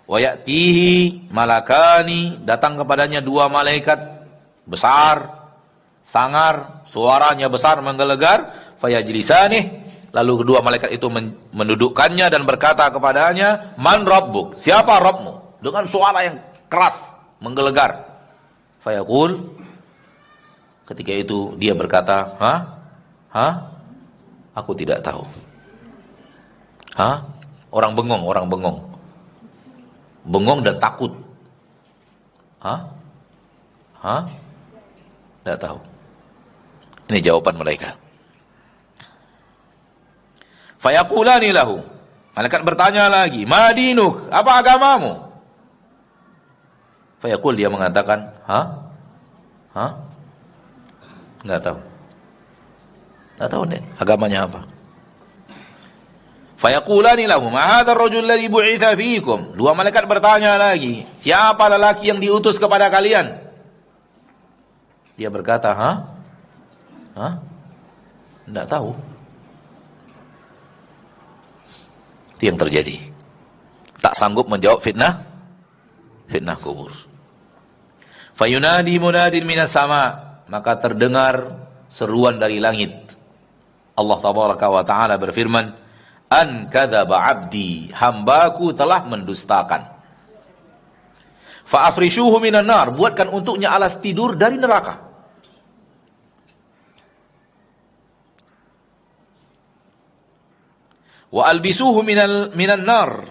Wa ya'tihi malakani, datang kepadanya dua malaikat besar, sangar, suaranya besar menggelegar, fayajlisanih, lalu kedua malaikat itu mendudukkannya dan berkata kepadanya, man rabbuk? Siapa Rabbmu? Dengan suara yang keras, menggelegar. Fayaqul, ketika itu dia berkata, aku tidak tahu. Orang bengong. Bengong dan takut. Tidak tahu. Ini jawaban mereka. Fayaqulani lahu. Malaikat bertanya lagi, ma dinuk? Apa agamamu? Fayaqul, dia mengatakan, enggak tahu. Enggak tahu nih agamanya apa. Fayaqulani lahu, ma hadzal rajul alladhi bu'itsa fiikum? Dua malaikat bertanya lagi, siapa lelaki yang diutus kepada kalian? Dia berkata, tidak tahu. Itu yang terjadi. Tak sanggup menjawab fitnah kubur. Fayunadi munadin minas sama, maka terdengar seruan dari langit. Allah tabaraka wa taala berfirman, an kadzaba abdi, hambaku telah mendustakan. Fa afrishuhu minan nar, buatkan untuknya alas tidur dari neraka. Wa albisuhu minan nar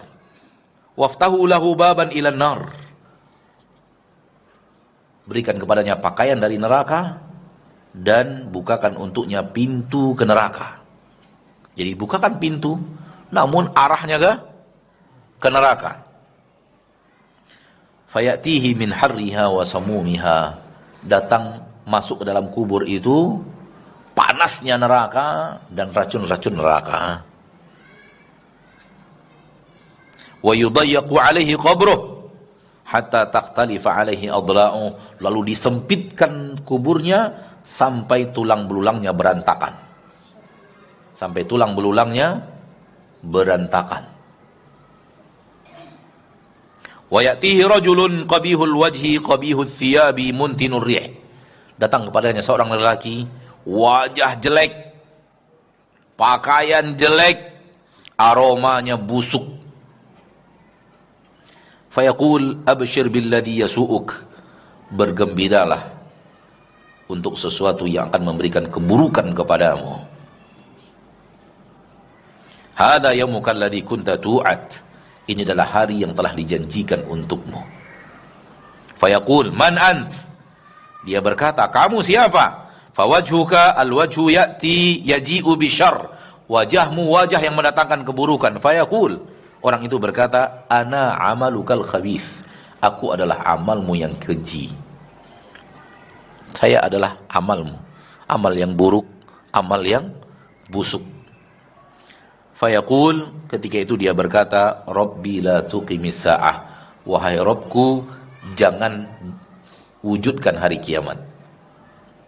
waftahu lahu baban ilan nar, berikan kepadanya pakaian dari neraka dan bukakan untuknya pintu ke neraka. Jadi bukakan pintu namun arahnya ke neraka. Fayatihi min harriha wa samumiha, datang masuk ke dalam kubur itu panasnya neraka dan racun-racun neraka. Wa yudayyaqu alaihi qabruh hatta takhtalifa alaihi adla'u, lalu disempitkan kuburnya sampai tulang belulangnya berantakan. Sampai tulang belulangnya berantakan. Wa ya'tihi rajulun qabihul wajhi qabihul thiyabi muntinur rih, datang kepadanya seorang lelaki, wajah jelek, pakaian jelek, aromanya busuk. Fayaqul abshir billadhi yasu'uk, bergembiralah untuk sesuatu yang akan memberikan keburukan kepadamu. Hada yaumuka alladhi kunta tu'at, ini adalah hari yang telah dijanjikan untukmu. Fayaqul man ant, dia berkata, kamu siapa? Fawajhuka alwajhu ya'ti yaji'u bisyarr, wajahmu wajah yang mendatangkan keburukan. Fayaqul, orang itu berkata, ana amalukal khabith, aku adalah amalmu yang keji. Saya adalah amalmu, amal yang buruk, amal yang busuk. Fayaqul, ketika itu dia berkata, Rabbi la tuqimis sa'ah, wahai Rabbku, jangan wujudkan hari kiamat.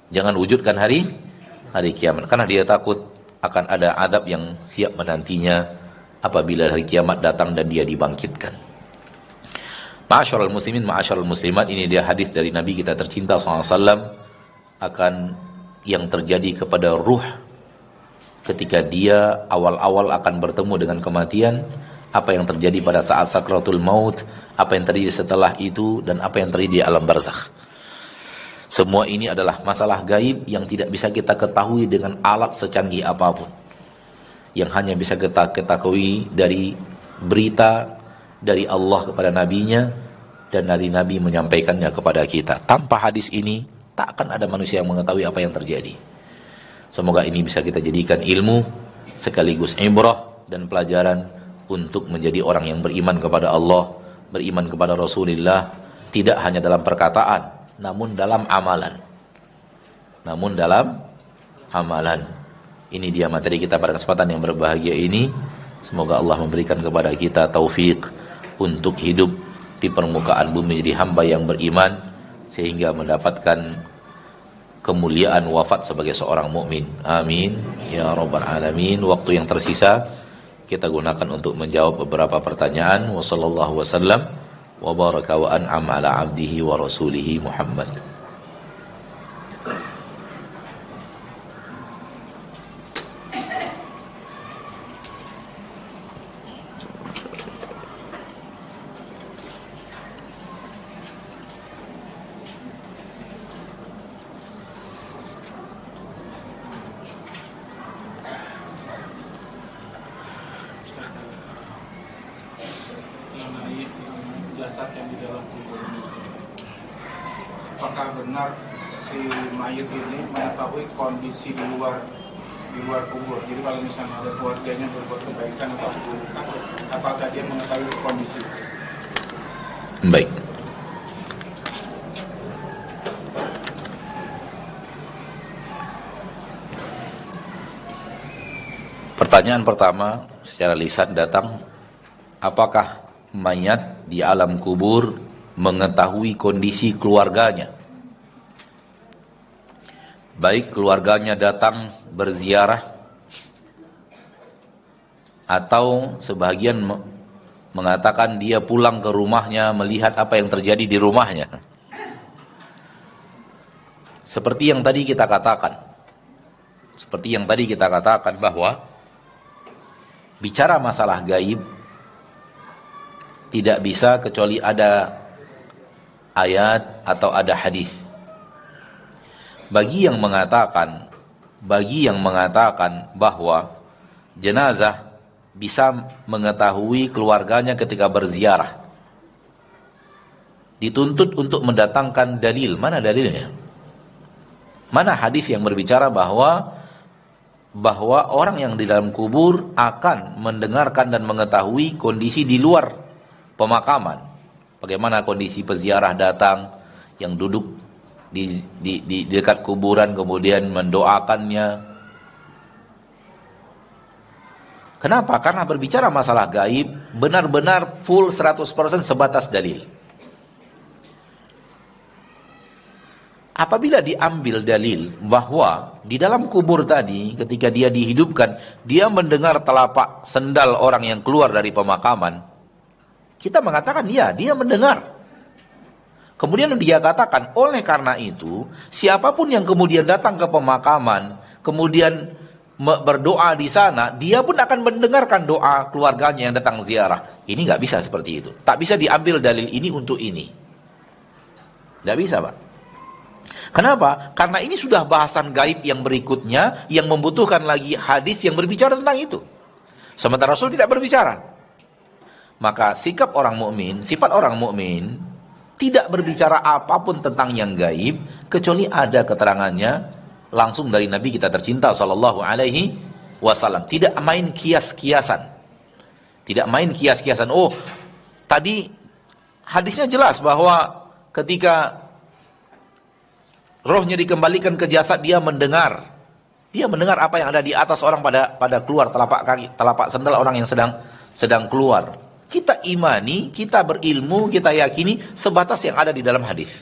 Jangan wujudkan hari kiamat, karena dia takut akan ada azab yang siap menantinya apabila hari kiamat datang dan dia dibangkitkan. Ma'asyiral muslimin, ma'asyiral muslimat, ini dia hadis dari Nabi kita tercinta SAW akan yang terjadi kepada ruh ketika dia awal-awal akan bertemu dengan kematian, apa yang terjadi pada saat sakratul maut, apa yang terjadi setelah itu, dan apa yang terjadi di alam barzakh. Semua ini adalah masalah gaib yang tidak bisa kita ketahui dengan alat secanggih apapun, yang hanya bisa kita ketahui dari berita dari Allah kepada nabinya, dan dari nabi menyampaikannya kepada kita. Tanpa hadis ini tak akan ada manusia yang mengetahui apa yang terjadi. Semoga ini bisa kita jadikan ilmu sekaligus ibrah dan pelajaran untuk menjadi orang yang beriman kepada Allah, beriman kepada Rasulullah, tidak hanya dalam perkataan namun dalam amalan. Ini dia materi kita pada kesempatan yang berbahagia ini. Semoga Allah memberikan kepada kita taufik untuk hidup di permukaan bumi jadi hamba yang beriman, sehingga mendapatkan kemuliaan wafat sebagai seorang mukmin. Amin ya rabbal alamin. Waktu yang tersisa kita gunakan untuk menjawab beberapa pertanyaan. Wassallallahu wasallam wa baraka wa an'ama ala abdihi wa rasulihi Muhammad. Jasad yang di dalam kubur ini, apakah benar si mayit ini mengetahui kondisi di luar kubur? Jadi kalau misalnya ada keluarganya berbuat kebaikan atau keburukan, apakah dia mengetahui kondisi? Baik. Pertanyaan pertama secara lisan datang, apakah mayat di alam kubur mengetahui kondisi keluarganya? Baik keluarganya datang berziarah, atau sebagian mengatakan dia pulang ke rumahnya melihat apa yang terjadi di rumahnya. Seperti yang tadi kita katakan bahwa bicara masalah gaib tidak bisa kecuali ada ayat atau ada hadis. Bagi yang mengatakan bahwa jenazah bisa mengetahui keluarganya ketika berziarah, dituntut untuk mendatangkan dalil. Mana dalilnya? Mana hadis yang berbicara bahwa orang yang di dalam kubur akan mendengarkan dan mengetahui kondisi di luar pemakaman? Bagaimana kondisi peziarah datang yang duduk di dekat kuburan kemudian mendoakannya? Kenapa? Karena berbicara masalah gaib benar-benar full 100% sebatas dalil. Apabila diambil dalil bahwa di dalam kubur tadi ketika dia dihidupkan, dia mendengar telapak sendal orang yang keluar dari pemakaman, kita mengatakan ya, dia mendengar. Kemudian dia katakan, oleh karena itu, siapapun yang kemudian datang ke pemakaman, kemudian berdoa di sana, dia pun akan mendengarkan doa keluarganya yang datang ziarah. Ini nggak bisa seperti itu. Tak bisa diambil dalil ini untuk ini. Nggak bisa, Pak. Kenapa? Karena ini sudah bahasan gaib yang berikutnya, yang membutuhkan lagi hadis yang berbicara tentang itu. Sementara Rasul tidak berbicara. Maka sifat orang mukmin tidak berbicara apapun tentang yang gaib kecuali ada keterangannya langsung dari Nabi kita tercinta sallallahu alaihi wasallam. Tidak main kias-kiasan. Oh, tadi hadisnya jelas bahwa ketika rohnya dikembalikan ke jasad, dia mendengar apa yang ada di atas orang pada keluar telapak sendal orang yang sedang keluar. Kita imani, kita berilmu, kita yakini sebatas yang ada di dalam hadis.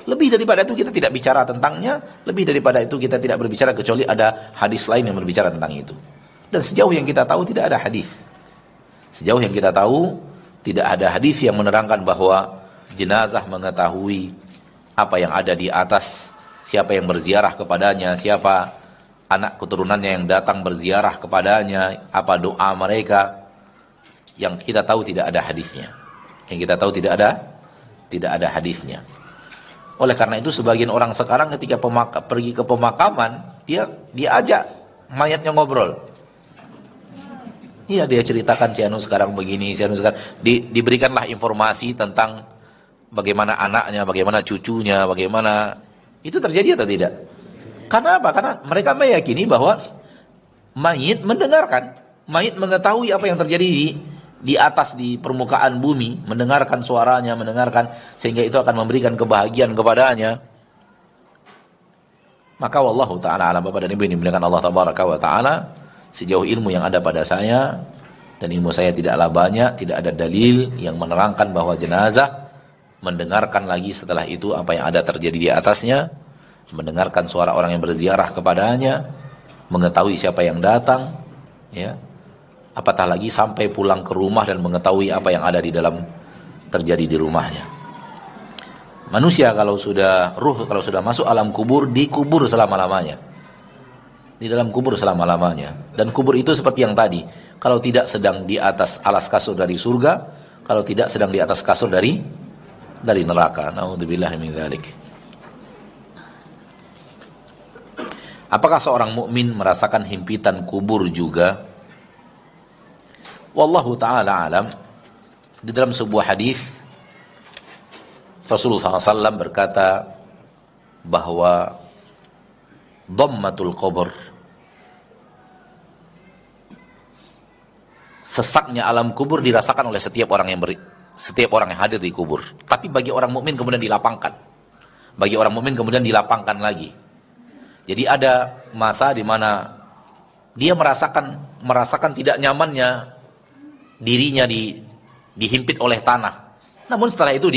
Lebih daripada itu kita tidak bicara tentangnya, lebih daripada itu kita tidak berbicara kecuali ada hadis lain yang berbicara tentang itu. Dan sejauh yang kita tahu tidak ada hadis. Sejauh yang kita tahu tidak ada hadis yang menerangkan bahwa jenazah mengetahui apa yang ada di atas, siapa yang berziarah kepadanya, siapa anak keturunannya yang datang berziarah kepadanya, apa doa mereka. Yang kita tahu tidak ada hadisnya. Yang kita tahu tidak ada hadisnya. Oleh karena itu sebagian orang sekarang ketika pergi ke pemakaman, dia ajak mayatnya ngobrol. Iya, dia ceritakan si anu sekarang begini, si anu sekarang diberikanlah informasi tentang bagaimana anaknya, bagaimana cucunya, bagaimana itu terjadi atau tidak? Karena apa? Karena mereka meyakini bahwa mayit mendengarkan, mayit mengetahui apa yang terjadi di atas, di permukaan bumi, mendengarkan suaranya, mendengarkan, sehingga itu akan memberikan kebahagiaan kepadanya. Maka wallahu ta'ala alam, Bapak dan Ibu yang dimuliakan Allah tabaraka wa ta'ala, sejauh ilmu yang ada pada saya, dan ilmu saya tidaklah banyak, tidak ada dalil yang menerangkan bahwa jenazah mendengarkan lagi setelah itu apa yang ada terjadi di atasnya, mendengarkan suara orang yang berziarah kepadanya, mengetahui siapa yang datang, ya. Apatah lagi sampai pulang ke rumah dan mengetahui apa yang ada di dalam terjadi di rumahnya. Manusia kalau sudah masuk alam kubur, dikubur selama-lamanya. Di dalam kubur selama-lamanya. Dan kubur itu seperti yang tadi, kalau tidak sedang di atas alas kasur dari surga, kalau tidak sedang di atas kasur dari neraka. Na'udzubillahi min dzalik. Apakah seorang mukmin merasakan himpitan kubur juga? Wallahu ta'ala alam. Di dalam sebuah hadis Rasulullah SAW berkata bahwa dhammatul qabr, sesaknya alam kubur dirasakan oleh setiap orang yang hadir di kubur. Tapi bagi orang mukmin kemudian dilapangkan. Bagi orang mukmin kemudian dilapangkan lagi. Jadi ada masa di mana dia merasakan tidak nyamannya dirinya dihimpit oleh tanah. Namun setelah itu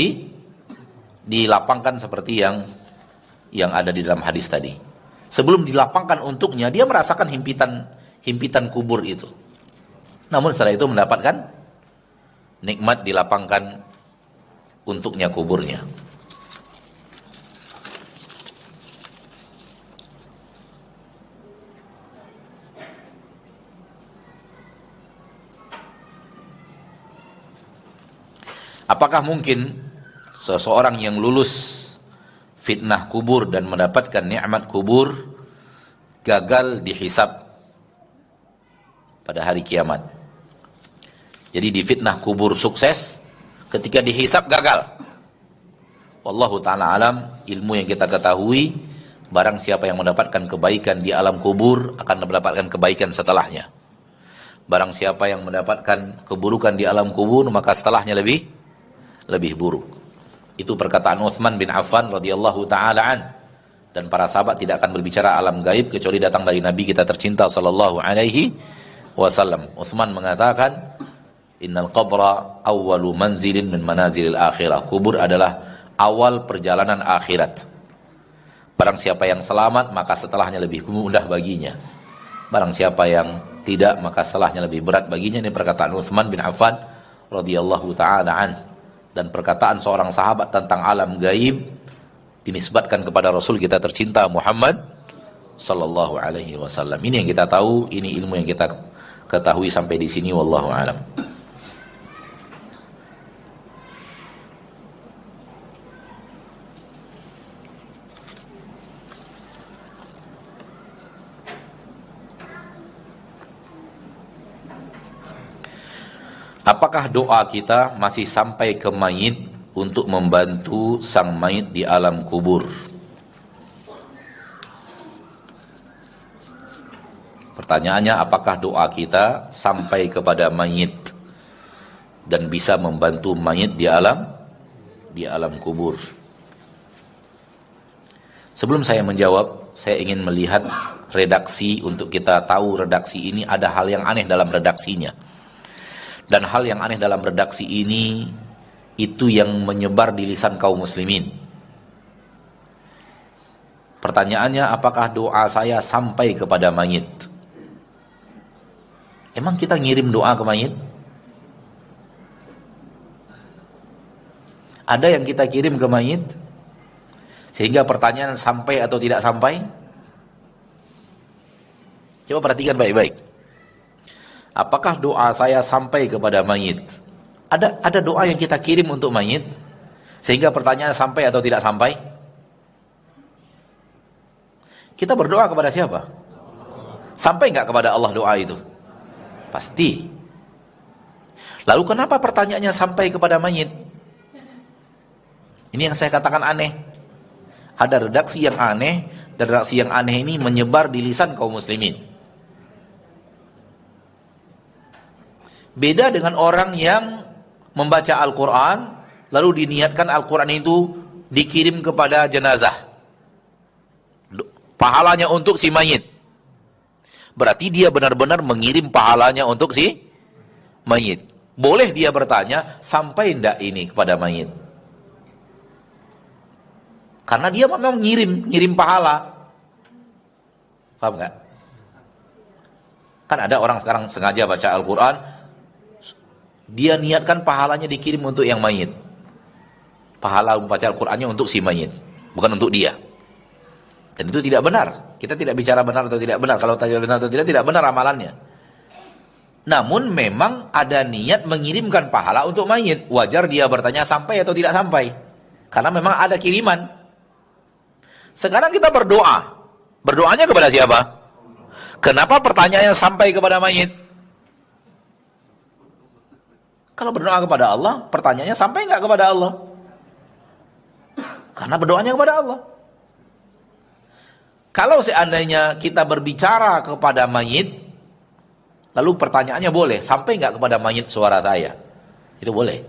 dilapangkan seperti yang ada di dalam hadis tadi. Sebelum dilapangkan untuknya, dia merasakan himpitan kubur itu. Namun setelah itu mendapatkan nikmat dilapangkan untuknya kuburnya. Apakah mungkin seseorang yang lulus fitnah kubur dan mendapatkan nikmat kubur gagal dihisab pada hari kiamat? Jadi di fitnah kubur sukses, ketika dihisab gagal. Wallahu ta'ala alam, ilmu yang kita ketahui, barang siapa yang mendapatkan kebaikan di alam kubur akan mendapatkan kebaikan setelahnya. Barang siapa yang mendapatkan keburukan di alam kubur, maka setelahnya lebih buruk. Itu perkataan Utsman bin Affan radhiyallahu taala an. Dan para sahabat tidak akan berbicara alam gaib kecuali datang dari Nabi kita tercinta sallallahu alaihi wasallam. Utsman mengatakan, "Innal qabra awwalu manzilin min manazilil akhirah." Kubur adalah awal perjalanan akhirat. Barang siapa yang selamat, maka setelahnya lebih mudah baginya. Barang siapa yang tidak, maka setelahnya lebih berat baginya. Ini perkataan Utsman bin Affan radhiyallahu taala an. Dan perkataan seorang sahabat tentang alam gaib dinisbatkan kepada Rasul kita tercinta Muhammad sallallahu alaihi wasallam. Ini yang kita tahu, ini ilmu yang kita ketahui sampai di sini, wallahu alam. Apakah doa kita masih sampai ke mayit untuk membantu sang mayit di alam kubur? Pertanyaannya, apakah doa kita sampai kepada mayit dan bisa membantu mayit di alam kubur? Sebelum saya menjawab, saya ingin melihat redaksi untuk kita tahu redaksi ini ada hal yang aneh dalam redaksinya. Dan hal yang aneh dalam redaksi ini itu yang menyebar di lisan kaum muslimin. Pertanyaannya, apakah doa saya sampai kepada mayit? Emang kita ngirim doa ke mayit? Ada yang kita kirim ke mayit sehingga pertanyaan sampai atau tidak sampai? Coba perhatikan baik-baik. Apakah doa saya sampai kepada mayit? Ada doa yang kita kirim untuk mayit sehingga pertanyaan sampai atau tidak sampai? Kita berdoa kepada siapa? Sampai nggak kepada Allah doa itu? Pasti. Lalu kenapa pertanyaannya sampai kepada mayit? Ini yang saya katakan aneh. Ada redaksi yang aneh, dan redaksi yang aneh ini menyebar di lisan kaum muslimin. Beda dengan orang yang membaca Al-Quran, lalu diniatkan Al-Quran itu dikirim kepada jenazah. Pahalanya untuk si mayit. Berarti dia benar-benar mengirim pahalanya untuk si mayit. Boleh dia bertanya, sampai enggak ini kepada mayit? Karena dia memang ngirim pahala. Paham enggak? Kan ada orang sekarang sengaja baca Al-Quran, dia niatkan pahalanya dikirim untuk yang mayit. Pahala membaca Al-Qurannya untuk si mayit, bukan untuk dia. Dan itu tidak benar. Kita tidak bicara benar atau tidak benar. Kalau tidak benar atau tidak benar amalannya. Namun memang ada niat mengirimkan pahala untuk mayit. Wajar dia bertanya sampai atau tidak sampai. Karena memang ada kiriman. Sekarang kita berdoa. Berdoanya kepada siapa? Kenapa pertanyaannya sampai kepada mayit? Kalau berdoa kepada Allah, pertanyaannya sampai enggak kepada Allah? Karena berdoanya kepada Allah. Kalau seandainya kita berbicara kepada mayit, lalu pertanyaannya boleh, sampai nggak kepada mayit suara saya? Itu boleh.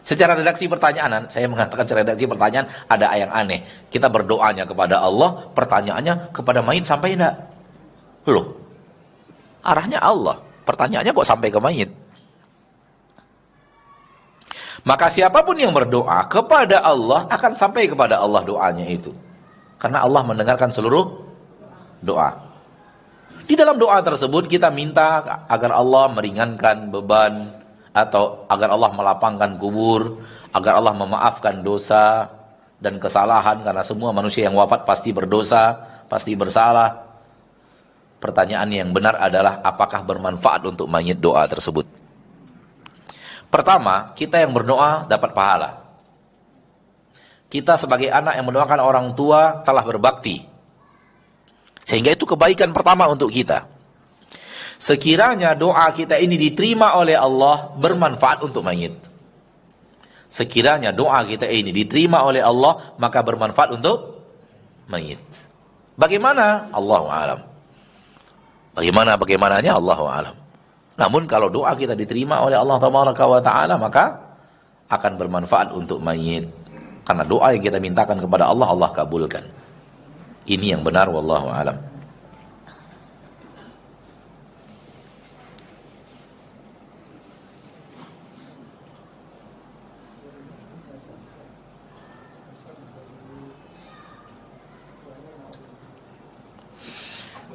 Secara redaksi pertanyaan, saya mengatakan secara redaksi pertanyaan, ada yang aneh. Kita berdoanya kepada Allah, pertanyaannya kepada mayit sampai enggak? Loh, arahnya Allah, pertanyaannya kok sampai ke mayit? Maka siapapun yang berdoa kepada Allah, akan sampai kepada Allah doanya itu. Karena Allah mendengarkan seluruh doa. Di dalam doa tersebut kita minta agar Allah meringankan beban, atau agar Allah melapangkan kubur, agar Allah memaafkan dosa dan kesalahan, karena semua manusia yang wafat pasti berdosa, pasti bersalah. Pertanyaan yang benar adalah, apakah bermanfaat untuk mayit doa tersebut? Pertama, kita yang berdoa dapat pahala. Kita sebagai anak yang mendoakan orang tua telah berbakti. Sehingga itu kebaikan pertama untuk kita. Sekiranya doa kita ini diterima oleh Allah, bermanfaat untuk mayit. Sekiranya doa kita ini diterima oleh Allah, maka bermanfaat untuk mayit. Bagaimana? Allahu a'lam. Bagaimananya? Allahu a'lam. Namun kalau doa kita diterima oleh Allah Tabaraka wa Ta'ala, maka akan bermanfaat untuk mayit. Karena doa yang kita mintakan kepada Allah, Allah kabulkan. Ini yang benar, wallahu a'lam.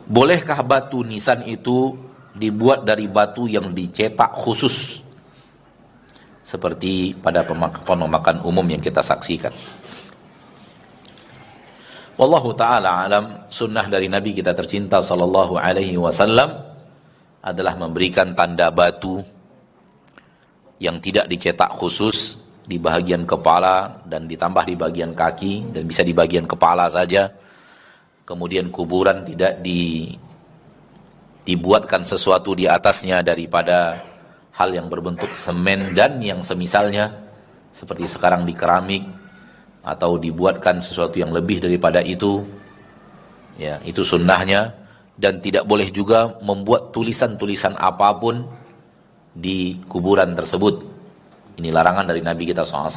Bolehkah batu nisan itu dibuat dari batu yang dicetak khusus, seperti pada pemakaman umum yang kita saksikan? Wallahu ta'ala alam. Sunnah dari Nabi kita tercinta sallallahu alaihi wasallam adalah memberikan tanda batu yang tidak dicetak khusus di bagian kepala dan ditambah di bagian kaki, dan bisa di bagian kepala saja. Kemudian kuburan tidak dibuatkan sesuatu di atasnya daripada hal yang berbentuk semen dan yang semisalnya, seperti sekarang di keramik, atau dibuatkan sesuatu yang lebih daripada itu. Ya, itu sunnahnya. Dan tidak boleh juga membuat tulisan-tulisan apapun di kuburan tersebut. Ini larangan dari Nabi kita SAW.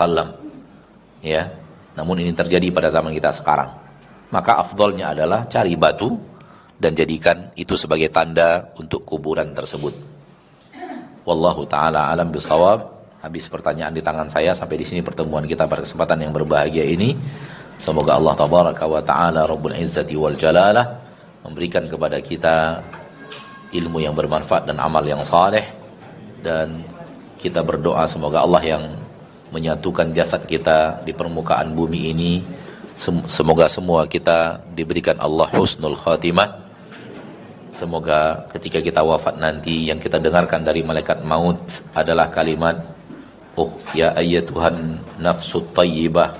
Ya, namun ini terjadi pada zaman kita sekarang. Maka afdolnya adalah cari batu dan jadikan itu sebagai tanda untuk kuburan tersebut. Wallahu ta'ala alam bisawab. Habis pertanyaan di tangan saya. Sampai di sini pertemuan kita pada kesempatan yang berbahagia ini. Semoga Allah tabaraka wa ta'ala Rabbul Izzati wal Jalalah memberikan kepada kita ilmu yang bermanfaat dan amal yang saleh. Dan kita berdoa semoga Allah yang menyatukan jasad kita di permukaan bumi ini, semoga semua kita diberikan Allah husnul khatimah. Semoga ketika kita wafat nanti yang kita dengarkan dari malaikat maut adalah kalimat, ya ayyatuhan nafsut tayyibah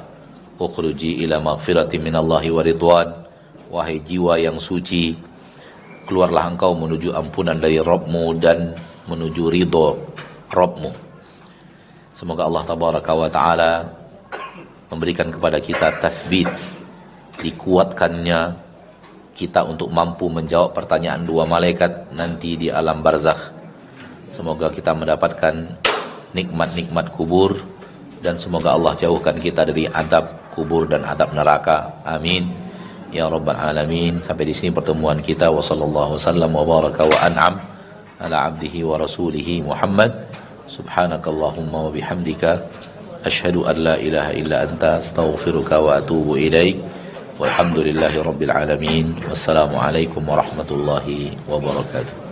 ukhruji ila maghfirati minallahi wa ridwan. Wahai jiwa yang suci, keluarlah engkau menuju ampunan dari Rabbmu dan menuju ridho Rabbmu. Semoga Allah tabaraka wa ta'ala memberikan kepada kita tathbit, dikuatkannya kita untuk mampu menjawab pertanyaan dua malaikat nanti di alam barzakh. Semoga kita mendapatkan nikmat-nikmat kubur, dan semoga Allah jauhkan kita dari adab kubur dan adab neraka. Amin ya rabbal alamin. Sampai di sini pertemuan kita. Wa sallallahu wasallam wa baraka wa an'am ala abdihi wa rasulihi Muhammad. Subhanakallahumma wa bihamdika asyhadu an la ilaha illa anta astaghfiruka wa atubu ilaik. Walhamdulillahi rabbil alamin. Wassalamualaikum warahmatullahi wabarakatuh.